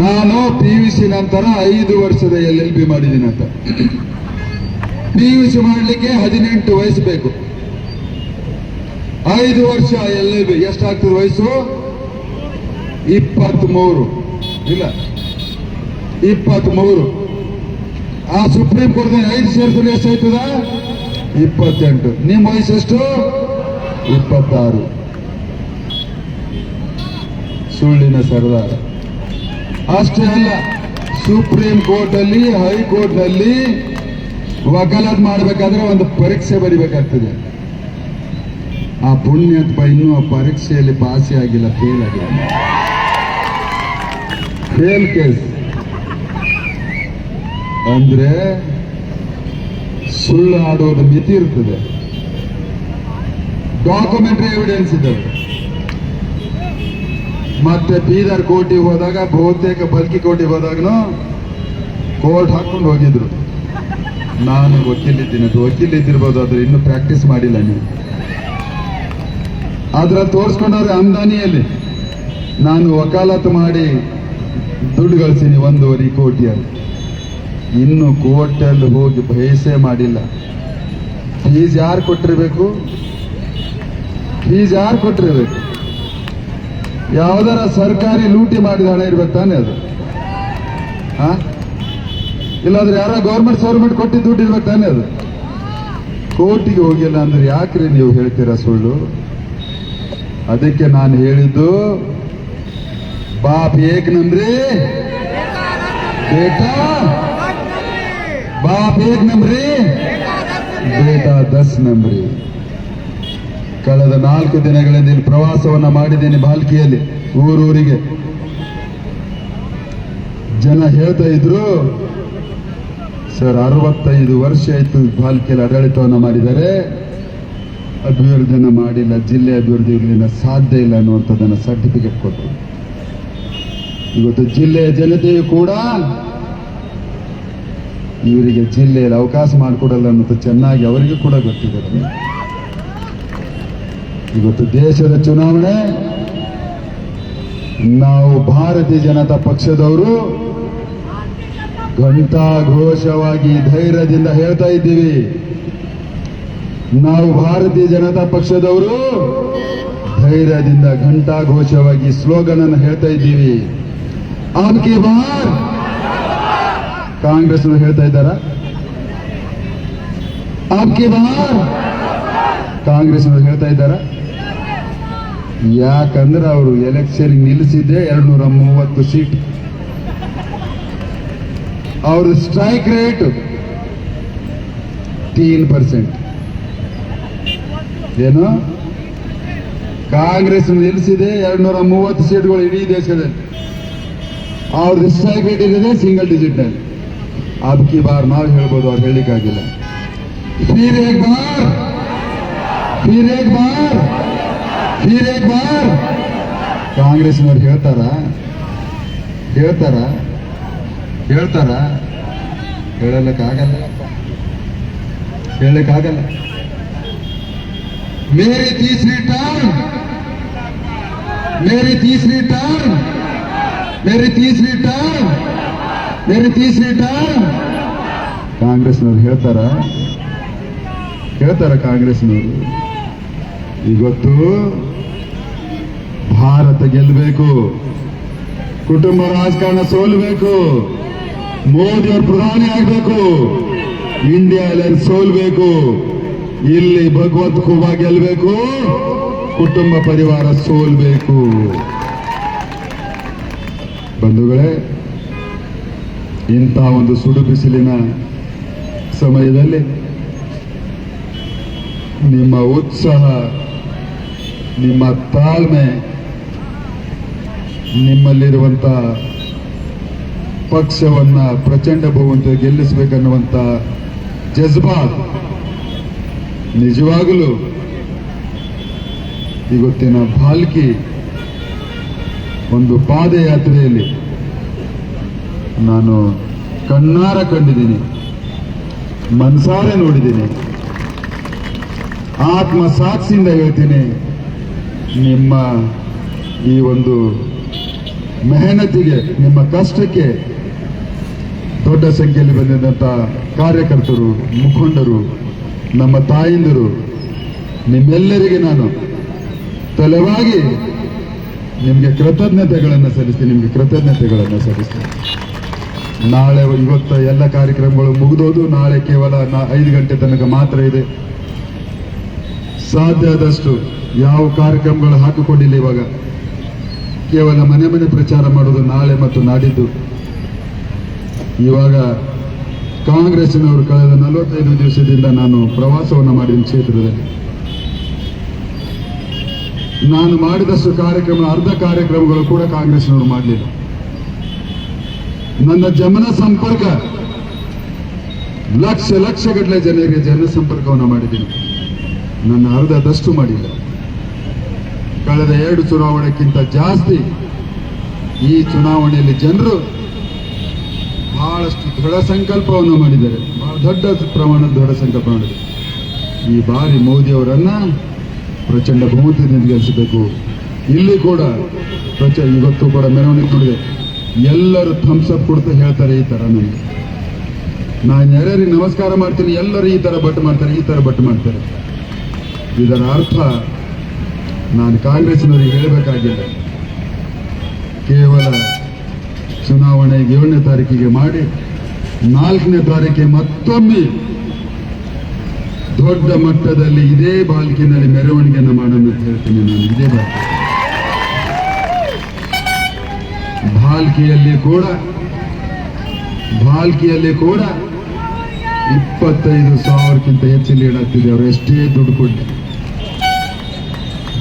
ನಾನು PUC ನಂತರ 5 ವರ್ಷದ LLB ಮಾಡಿದ್ದೀನಿ ಅಂತ. PUC ಮಾಡಲಿಕ್ಕೆ 18 ವಯಸ್ಸು ಬೇಕು. 5 ವರ್ಷ LLB ಎಷ್ಟಾಗ್ತದೆ ವಯಸ್ಸು? 23. ಇಲ್ಲ, 23. ಆ ಸುಪ್ರೀಂ ಕೋರ್ಟ್ 5 ಸೇರಿಸಲು ಎಷ್ಟಾಯ್ತದ? 28. ನಿಮ್ಮ ವಯಸ್ಸು ಎಷ್ಟು? 26. ಸುಳ್ಳಿನ ಸರ್ದಾರ. ಅಷ್ಟೇ ಅಲ್ಲ, ಸುಪ್ರೀಂ ಕೋರ್ಟ್ ಅಲ್ಲಿ, ಹೈಕೋರ್ಟ್ ನಲ್ಲಿ ವಕಾಲತ್ ಮಾಡಬೇಕಾದ್ರೆ ಒಂದು ಪರೀಕ್ಷೆ ಬರಿಬೇಕಾಗ್ತದೆ. ಆ ಪುಣ್ಯತ್ಪ ಇನ್ನೂ ಆ ಪರೀಕ್ಷೆಯಲ್ಲಿ ಪಾಸೇ ಆಗಿಲ್ಲ, ಫೇಲ್ ಆಗಿಲ್ಲ. ಫೇಲ್ ಕೇಸ್ ಅಂದ್ರೆ ಸುಳ್ಳು ಆಡುವುದು ಮಿತಿ ಇರ್ತದೆ. ಡಾಕ್ಯುಮೆಂಟರಿ ಎವಿಡೆನ್ಸ್ ಇದ್ದಾವೆ. ಮತ್ತೆ ಬೀದರ್ ಕೋರ್ಟಿಗೆ ಹೋದಾಗ, ಬಹುತೇಕ ಬಲ್ಕಿ ಕೋರ್ಟಿಗೆ ಹೋದಾಗನು ಕೋರ್ಟ್ ಹಾಕೊಂಡು ಹೋಗಿದ್ರು. ನಾನು ವಕೀಲಿದ್ದೀನಿ, ಅದು ವಕೀಲ್ ಇದ್ದಿರ್ಬೋದು, ಆದ್ರೆ ಇನ್ನೂ ಪ್ರಾಕ್ಟೀಸ್ ಮಾಡಿಲ್ಲ ನೀವು. ಅದ್ರಲ್ಲಿ ತೋರಿಸ್ಕೊಂಡವ್ರೆ ಅಮ್ದಾನಿಯಲ್ಲಿ ನಾನು ವಕಾಲತ್ತು ಮಾಡಿ ದುಡ್ಡು ಗಳಿಸೀನಿ 1.5 ಕೋಟಿಯಲ್ಲಿ. ಇನ್ನು ಕೋರ್ಟಲ್ಲಿ ಹೋಗಿ ಬಯಸೇ ಮಾಡಿಲ್ಲ. ಫೀಸ್ ಯಾರು ಕೊಟ್ಟಿರ್ಬೇಕು? ಯಾವ್ದಾರ ಸರ್ಕಾರಿ ಲೂಟಿ ಮಾಡಿದ ಹಣ ಇರ್ಬೇಕು ತಾನೆ ಅದು. ಇಲ್ಲಾಂದ್ರೆ ಯಾರ ಗೌರ್ಮೆಂಟ್ ಕೊಟ್ಟಿದ್ದು ದುಡ್ಡು ಇರ್ಬೇಕು ತಾನೆ ಅದು. ಕೋರ್ಟಿಗೆ ಹೋಗಿಲ್ಲ ಅಂದ್ರೆ ಯಾಕ್ರಿ ನೀವು ಹೇಳ್ತೀರಾ ಸುಳ್ಳು? ಅದಕ್ಕೆ ನಾನು ಹೇಳಿದ್ದು, ಬಾಪ್ ಏಕ್ ನಂಬ್ರಿ ಬೇಟಾ, ಬಾಪ್ ಏಕ್ ನಂಬ್ರಿ ಬೇಟಾ 10 ನಂಬ್ರಿ. ಕಳೆದ 4 ದಿನಗಳಿಂದ ಇಲ್ಲಿ ಪ್ರವಾಸವನ್ನ ಮಾಡಿದ್ದೀನಿ ಬಾಲ್ಕಿಯಲ್ಲಿ, ಊರೂರಿಗೆ. ಜನ ಹೇಳ್ತಾ ಇದ್ರು, ಸರ್ 65 ವರ್ಷ ಆಯ್ತು ಬಾಲ್ಕಿಯಲ್ಲಿ ಆಡಳಿತವನ್ನ ಮಾಡಿದ್ದಾರೆ, ಅಭಿವೃದ್ಧಿಯನ್ನು ಮಾಡಿಲ್ಲ, ಜಿಲ್ಲೆ ಅಭಿವೃದ್ಧಿ ಇರಲಿಲ್ಲ, ಸಾಧ್ಯ ಇಲ್ಲ ಅನ್ನುವಂಥದ್ದನ್ನು ಸರ್ಟಿಫಿಕೇಟ್ ಕೊಟ್ಟರು. ಇವತ್ತು ಜಿಲ್ಲೆಯ ಜನತೆಯು ಕೂಡ ಇವರಿಗೆ ಜಿಲ್ಲೆಯಲ್ಲಿ ಅವಕಾಶ ಮಾಡಿಕೊಡಲ್ಲ ಅನ್ನೋದು ಚೆನ್ನಾಗಿ ಅವರಿಗೂ ಕೂಡ ಗೊತ್ತಿದೆ. ಇವತ್ತು ದೇಶದ ಚುನಾವಣೆ ನಾವು ಭಾರತೀಯ ಜನತಾ ಪಕ್ಷದವರು ಘಂಟಾಘೋಷವಾಗಿ ಧೈರ್ಯದಿಂದ ಹೇಳ್ತಾ ಇದ್ದೀವಿ. ನಾವು ಭಾರತೀಯ ಜನತಾ ಪಕ್ಷದವರು ಧೈರ್ಯದಿಂದ ಘಂಟಾಘೋಷವಾಗಿ ಸ್ಲೋಗನ್ ಅನ್ನು ಹೇಳ್ತಾ ಇದ್ದೀವಿ. ಅಬ್ ಕಿ ಬಾರ್ ಕಾಂಗ್ರೆಸ್ ಹೇಳ್ತಾ ಇದ್ದಾರಾ? ಅಬ್ ಕಿ ಬಾರ್ ಕಾಂಗ್ರೆಸ್ ಹೇಳ್ತಾ ಇದ್ದಾರಾ? ಯಾಕಂದ್ರೆ ಅವರು ಎಲೆಕ್ಷನ್ ನಿಲ್ಲಿಸಿದ್ದೆ 230 ಸೀಟ್. ಅವ್ರ ಸ್ಟ್ರೈಕ್ ರೇಟ್ 3%. ಏನು ಕಾಂಗ್ರೆಸ್ ನಿಲ್ಲಿಸಿದೆ 230 ಸೀಟ್ಗಳು ಇಡೀ ದೇಶದಲ್ಲಿ. ಅವ್ರದ್ದು ಸ್ಟ್ರೈಕ್ ರೇಟ್ ಇರೋದೇ ಸಿಂಗಲ್ ಡಿಜಿಟ್ ನಲ್ಲಿ. ಅಬ್ ಕಿ ಬಾರ್ ನಾವು ಹೇಳ್ಬೋದು, ಅವ್ರು ಹೇಳಲಿಕ್ಕಾಗಿಲ್ಲ. ಫಿರ್ ಏಕ್ ಬಾರ್, ಫಿರ್ ಏಕ್ ಬಾರ್, ಫಿರ್ ಏಕ್ ಬಾರ್ ಕಾಂಗ್ರೆಸ್ನವ್ರು ಹೇಳ್ತಾರ ಹೇಳಕ್ಕಾಗಲ್ಲ. मेरी तीसरी टर्म, मेरी तीसरी टर्म, मेरी तीसरी टर्म, मेरी तीसरी टर्म ಕಾಂಗ್ರೆಸ್ನವ್ರು ಹೇಳ್ತಾರ ಕಾಂಗ್ರೆಸ್ನವರು. ಇವತ್ತು ಭಾರತ ಗೆಲ್ಲಬೇಕು, ಕುಟುಂಬ ರಾಜಕಾರಣ ಸೋಲ್ಬೇಕು, ಮೋದಿಯವರು ಪ್ರಧಾನಿ ಆಗಬೇಕು, ಇಂಡಿಯಾ ಅಲೈನ್ಸ್ ಸೋಲ್ಬೇಕು, ಇಲ್ಲಿ ಭಗವಂತ ಖೂಬಾ ಗೆಲ್ಲಬೇಕು, ಕುಟುಂಬ ಪರಿವಾರ ಸೋಲ್ಬೇಕು. ಬಂಧುಗಳೇ, ಇಂಥ ಒಂದು ಸುಡು ಬಿಸಿಲಿನ ಸಮಯದಲ್ಲಿ ನಿಮ್ಮ ಉತ್ಸಾಹ, ನಿಮ್ಮ ತಾಳ್ಮೆ, ನಿಮ್ಮಲ್ಲಿರುವಂತ ಪಕ್ಷವನ್ನ ಪ್ರಚಂಡ ಬಹುಮತ ಗೆಲ್ಲಿಸಬೇಕನ್ನುವಂತ ಜಜ್ಬಾತ್ ನಿಜವಾಗಲೂ ಇವತ್ತಿನ ಭಾಲ್ಕಿ ಒಂದು ಪಾದಯಾತ್ರೆಯಲ್ಲಿ ನಾನು ಕಣ್ಣಾರ ಕಂಡಿದ್ದೀನಿ, ಮನಸಾರೆ ನೋಡಿದ್ದೀನಿ. ಆತ್ಮ ಸಾಕ್ಷಿಯಿಂದ ಹೇಳ್ತೀನಿ, ನಿಮ್ಮ ಈ ಒಂದು ಮೆಹನತಿಗೆ, ನಿಮ್ಮ ಕಷ್ಟಕ್ಕೆ ದೊಡ್ಡ ಸಂಖ್ಯೆಯಲ್ಲಿ ಬಂದಿದ್ದಂಥ ಕಾರ್ಯಕರ್ತರು, ಮುಖಂಡರು, ನಮ್ಮ ತಾಯಿಂದರು, ನಿಮ್ಮೆಲ್ಲರಿಗೆ ನಾನು ತಲೆವಾಗಿ ನಿಮಗೆ ಕೃತಜ್ಞತೆಗಳನ್ನು ಸಲ್ಲಿಸ್ತೀನಿ. ನಾಳೆ ಇವತ್ತು ಎಲ್ಲ ಕಾರ್ಯಕ್ರಮಗಳು ಮುಗಿದೋದು, ನಾಳೆ ಕೇವಲ 5 ಗಂಟೆ ತನಕ ಮಾತ್ರ ಇದೆ. ಸಾಧ್ಯ ಆದಷ್ಟು ಯಾವ ಕಾರ್ಯಕ್ರಮಗಳು ಹಾಕಿಕೊಂಡಿಲ್ಲ. ಕೇವಲ ಮನೆ ಮನೆ ಪ್ರಚಾರ ಮಾಡೋದು ನಾಳೆ ಮತ್ತು ನಾಡಿದ್ದು. ಇವಾಗ ಕಾಂಗ್ರೆಸ್ಸಿನವರು ಕಳೆದ 45 ದಿವಸದಿಂದ ನಾನು ಪ್ರವಾಸವನ್ನು ಮಾಡಿದ ಕ್ಷೇತ್ರದಲ್ಲಿ ನಾನು ಮಾಡಿದಷ್ಟು ಕಾರ್ಯಕ್ರಮ, ಅರ್ಧ ಕಾರ್ಯಕ್ರಮಗಳು ಕೂಡ ಕಾಂಗ್ರೆಸ್ನವರು ಮಾಡಲಿಲ್ಲ. ನನ್ನ ಜನಸಂಪರ್ಕ ಲಕ್ಷಗಟ್ಟಲೆ ಜನರಿಗೆ ಜನಸಂಪರ್ಕವನ್ನು ಮಾಡಿದ್ದೀನಿ. ನನ್ನ ಅರ್ಧದಷ್ಟು ಮಾಡಿಲ್ಲ. ಕಳೆದ 2 ಚುನಾವಣೆಗಿಂತ ಜಾಸ್ತಿ ಈ ಚುನಾವಣೆಯಲ್ಲಿ ಜನರು ಬಹಳಷ್ಟು ದೃಢ ಸಂಕಲ್ಪವನ್ನು ಮಾಡಿದ್ದಾರೆ, ಬಹಳ ದೊಡ್ಡ ಪ್ರಮಾಣದ ದೃಢ ಸಂಕಲ್ಪ ಮಾಡಿದ್ದಾರೆ. ಈ ಬಾರಿ ಮೋದಿಯವರನ್ನ ಪ್ರಚಂಡ ಬಹುಮತದಿಂದ ಗೆಲ್ಲಿಸಬೇಕು. ಇಲ್ಲಿ ಕೂಡ ಇವತ್ತು ಕೂಡ ಮೆರವಣಿಗೆ ನೋಡಿದೆ, ಎಲ್ಲರೂ ಥಮ್ಸ್ ಅಪ್ ಕೊಡ್ತಾ ಹೇಳ್ತಾರೆ ಈ ತರ. ನನಗೆ ನಾನು ಯಾರ್ಯಾರಿಗೆ ನಮಸ್ಕಾರ ಮಾಡ್ತೀನಿ, ಎಲ್ಲರೂ ಈ ತರ ಬಟ್ ಮಾಡ್ತಾರೆ. ಇದರ ಅರ್ಥ ನಾನು ಕಾಂಗ್ರೆಸ್ನವರಿಗೆ ಹೇಳಬೇಕಾಗಿಲ್ಲ. ಕೇವಲ ಚುನಾವಣೆಗೆ 7ನೇ ತಾರೀಕಿಗೆ ಮಾಡಿ 4ನೇ ತಾರೀಕಿಗೆ ಮತ್ತೊಮ್ಮೆ ದೊಡ್ಡ ಮಟ್ಟದಲ್ಲಿ ಇದೇ ಬಾಲ್ಕಿನಲ್ಲಿ ಮೆರವಣಿಗೆಯನ್ನು ಮಾಡೋಣ ಅಂತ ಹೇಳ್ತೀನಿ. ನಾನು ಇದೇ ಭಾಲ್ಕಿಯಲ್ಲಿ ಕೂಡ 25,000ಕ್ಕಿಂತ ಹೆಚ್ಚು ಲೀಡ್ ಆಗ್ತಿದೆ. ಅವರು ಎಷ್ಟೇ ದುಡ್ಡು ಕೊಟ್ಟು,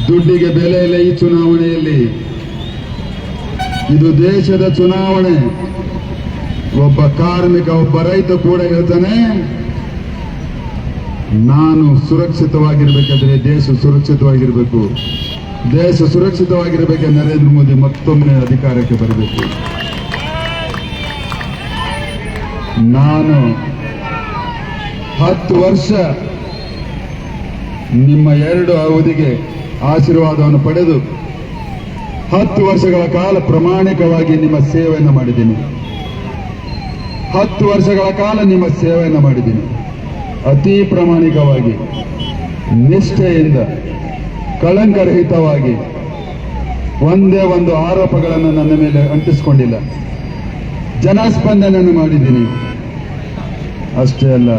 ದುಡ್ಡಿಗೆ ಬೆಲೆ ಇಲ್ಲ ಈ ಚುನಾವಣೆಯಲ್ಲಿ. ಇದು ದೇಶದ ಚುನಾವಣೆ. ಒಬ್ಬ ಕಾರ್ಮಿಕ, ಒಬ್ಬ ರೈತ ಕೂಡ ಹೇಳ್ತಾನೆ, ನಾನು ಸುರಕ್ಷಿತವಾಗಿರ್ಬೇಕಾದ್ರೆ ದೇಶ ಸುರಕ್ಷಿತವಾಗಿರ್ಬೇಕು. ದೇಶ ಸುರಕ್ಷಿತವಾಗಿರ್ಬೇಕಾದ್ರೆ ನರೇಂದ್ರ ಮೋದಿ ಮತ್ತೊಮ್ಮೆ ಅಧಿಕಾರಕ್ಕೆ ಬರಬೇಕು. ನಾನು 10 ವರ್ಷ ನಿಮ್ಮ 2 ಅವಧಿಗೆ ಆಶೀರ್ವಾದವನ್ನು ಪಡೆದು 10 ವರ್ಷಗಳ ಕಾಲ ಪ್ರಾಮಾಣಿಕವಾಗಿ ನಿಮ್ಮ ಸೇವೆಯನ್ನು ಮಾಡಿದ್ದೀನಿ. 10 ವರ್ಷಗಳ ಕಾಲ ನಿಮ್ಮ ಸೇವೆಯನ್ನು ಮಾಡಿದ್ದೀನಿ. ಅತಿ ಪ್ರಾಮಾಣಿಕವಾಗಿ, ನಿಷ್ಠೆಯಿಂದ, ಕಳಂಕರಹಿತವಾಗಿ, ಒಂದೇ ಒಂದು ಆರೋಪಗಳನ್ನು ನನ್ನ ಮೇಲೆ ಅಂಟಿಸಿಕೊಂಡಿಲ್ಲ. ಜನಸ್ಪಂದನೆಯನ್ನು ಮಾಡಿದ್ದೀನಿ. ಅಷ್ಟೇ ಅಲ್ಲ,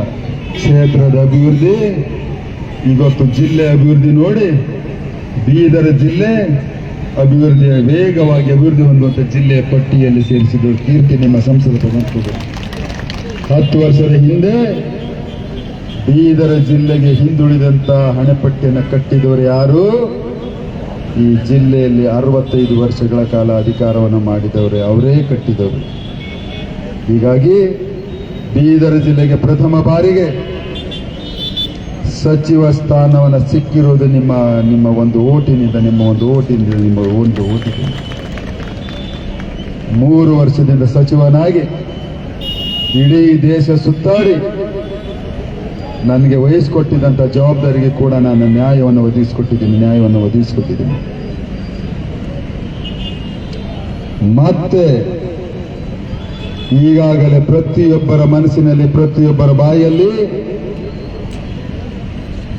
ಕ್ಷೇತ್ರದ ಅಭಿವೃದ್ಧಿ, ಇವತ್ತು ಜಿಲ್ಲೆ ಅಭಿವೃದ್ಧಿ ನೋಡಿ, ಬೀದರ್ ಜಿಲ್ಲೆ ವೇಗವಾಗಿ ಅಭಿವೃದ್ಧಿ ಹೊಂದುವಂಥ ಜಿಲ್ಲೆಯ ಪಟ್ಟಿಯಲ್ಲಿ ಸೇರಿಸಿದ ಕೀರ್ತಿ ನಿಮ್ಮ ಸಂಸದ ಪ್ರಧಾನಮಂತ್ರಿಗಳು. 10 ವರ್ಷದ ಹಿಂದೆ ಬೀದರ ಜಿಲ್ಲೆಗೆ ಹಿಂದುಳಿದಂತ ಹಣೆಪಟ್ಟಿಯನ್ನು ಕಟ್ಟಿದವರು ಯಾರು? ಈ ಜಿಲ್ಲೆಯಲ್ಲಿ 65 ವರ್ಷಗಳ ಕಾಲ ಅಧಿಕಾರವನ್ನು ಮಾಡಿದವರು ಅವರೇ ಕಟ್ಟಿದವರು. ಹೀಗಾಗಿ ಬೀದರ ಜಿಲ್ಲೆಗೆ ಪ್ರಥಮ ಬಾರಿಗೆ ಸಚಿವ ಸ್ಥಾನವನ್ನು ಸಿಕ್ಕಿರುವುದು ನಿಮ್ಮ ಒಂದು ಓಟಿನಿಂದ, ನಿಮ್ಮ ಒಂದು ಓಟಿನಿಂದ. 3 ವರ್ಷದಿಂದ ಸಚಿವನಾಗಿ ಇಡೀ ದೇಶ ಸುತ್ತಾಡಿ ನನಗೆ ವಹಿಸಿಕೊಟ್ಟಿದ್ದಂಥ ಜವಾಬ್ದಾರಿಗೆ ಕೂಡ ನಾನು ನ್ಯಾಯವನ್ನು ಒದಗಿಸಿಕೊಟ್ಟಿದ್ದೀನಿ. ಮತ್ತೆ ಈಗಾಗಲೇ ಪ್ರತಿಯೊಬ್ಬರ ಮನಸ್ಸಿನಲ್ಲಿ, ಪ್ರತಿಯೊಬ್ಬರ ಬಾಯಲ್ಲಿ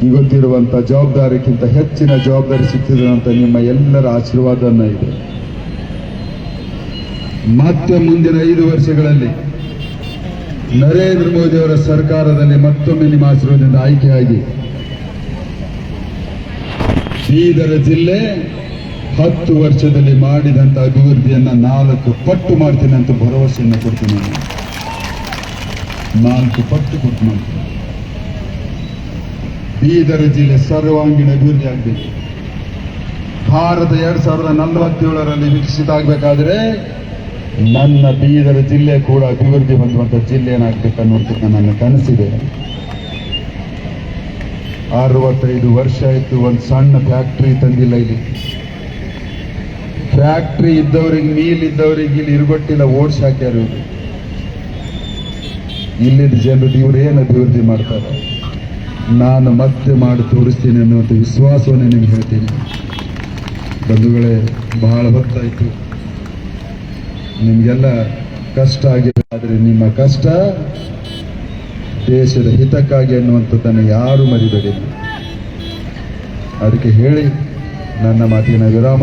ಇವತ್ತಿರುವಂಥ ಜವಾಬ್ದಾರಿಗಿಂತ ಹೆಚ್ಚಿನ ಜವಾಬ್ದಾರಿ ಸಿಗ್ತಿದೆ ಅಂತ ನಿಮ್ಮ ಎಲ್ಲರ ಆಶೀರ್ವಾದನ ಇದೆ. ಮತ್ತೆ ಮುಂದಿನ 5 ವರ್ಷಗಳಲ್ಲಿ ನರೇಂದ್ರ ಮೋದಿ ಅವರ ಸರ್ಕಾರದಲ್ಲಿ ಮತ್ತೊಮ್ಮೆ ನಿಮ್ಮ ಆಶೀರ್ವಾದದಿಂದ ಆಯ್ಕೆಯಾಗಿ ಬೀದರ ಜಿಲ್ಲೆ 10 ವರ್ಷದಲ್ಲಿ ಮಾಡಿದಂಥ ಅಭಿವೃದ್ಧಿಯನ್ನು 4 ಪಟ್ಟು ಮಾಡ್ತೀನಿ ಅಂತ ಭರವಸೆಯನ್ನು ಕೊಡ್ತೀನಿ. 4 ಪಟ್ಟು ಕೊಟ್ಟು ಮಾಡ್ತೀನಿ. ಬೀದರ ಜಿಲ್ಲೆ ಸರ್ವಾಂಗೀಣ ಅಭಿವೃದ್ಧಿ ಆಗಬೇಕು. ಭಾರತ 2047ರಲ್ಲಿ ವಿಕಸಿತ ಆಗಬೇಕಾದ್ರೆ ನನ್ನ ಬೀದರ ಜಿಲ್ಲೆ ಕೂಡ ಅಭಿವೃದ್ಧಿ ಹೊಂದುವಂಥ ಜಿಲ್ಲೆ ಏನಾಗಬೇಕನ್ನುವಂಥದ್ದು ನನ್ನ ಕನಸಿದೆ. 65 ವರ್ಷ ಆಯಿತು, ಒಂದು ಸಣ್ಣ ಫ್ಯಾಕ್ಟ್ರಿ ತಂದಿಲ್ಲ. ಇಲ್ಲಿ ಫ್ಯಾಕ್ಟ್ರಿ ಇದ್ದವರಿಗೆ, ಮೀಲ್ ಇದ್ದವರಿಗೆ ಇಲ್ಲಿ ಇರುಗೊಟ್ಟಿಲ್ಲ, ಓಡಿಸಿ ಹಾಕ್ಯಾರು. ಇಲ್ಲಿದ್ದ ಜನರು ಇವರೇನು ಅಭಿವೃದ್ಧಿ ಮಾಡ್ತಾರೆ, ನಾನು ಮತ್ತೆ ಮಾಡಿ ತೋರಿಸ್ತೀನಿ ಅನ್ನುವಂಥ ವಿಶ್ವಾಸವನ್ನು ನಿಮ್ಗೆ ಹೇಳ್ತೀನಿ. ಬಂಧುಗಳೇ, ಬಹಳ ಹೊತ್ತಾಯಿತು, ನಿಮಗೆಲ್ಲ ಕಷ್ಟ ಆಗಿದೆ. ಆದರೆ ನಿಮ್ಮ ಕಷ್ಟ ದೇಶದ ಹಿತಕ್ಕಾಗಿ ಅನ್ನುವಂಥದ್ದನ್ನು ಯಾರು ಮರಿಬೇಡಿ. ಅದಕ್ಕೆ ಹೇಳಿ ನನ್ನ ಮಾತಿನ ವಿರಾಮ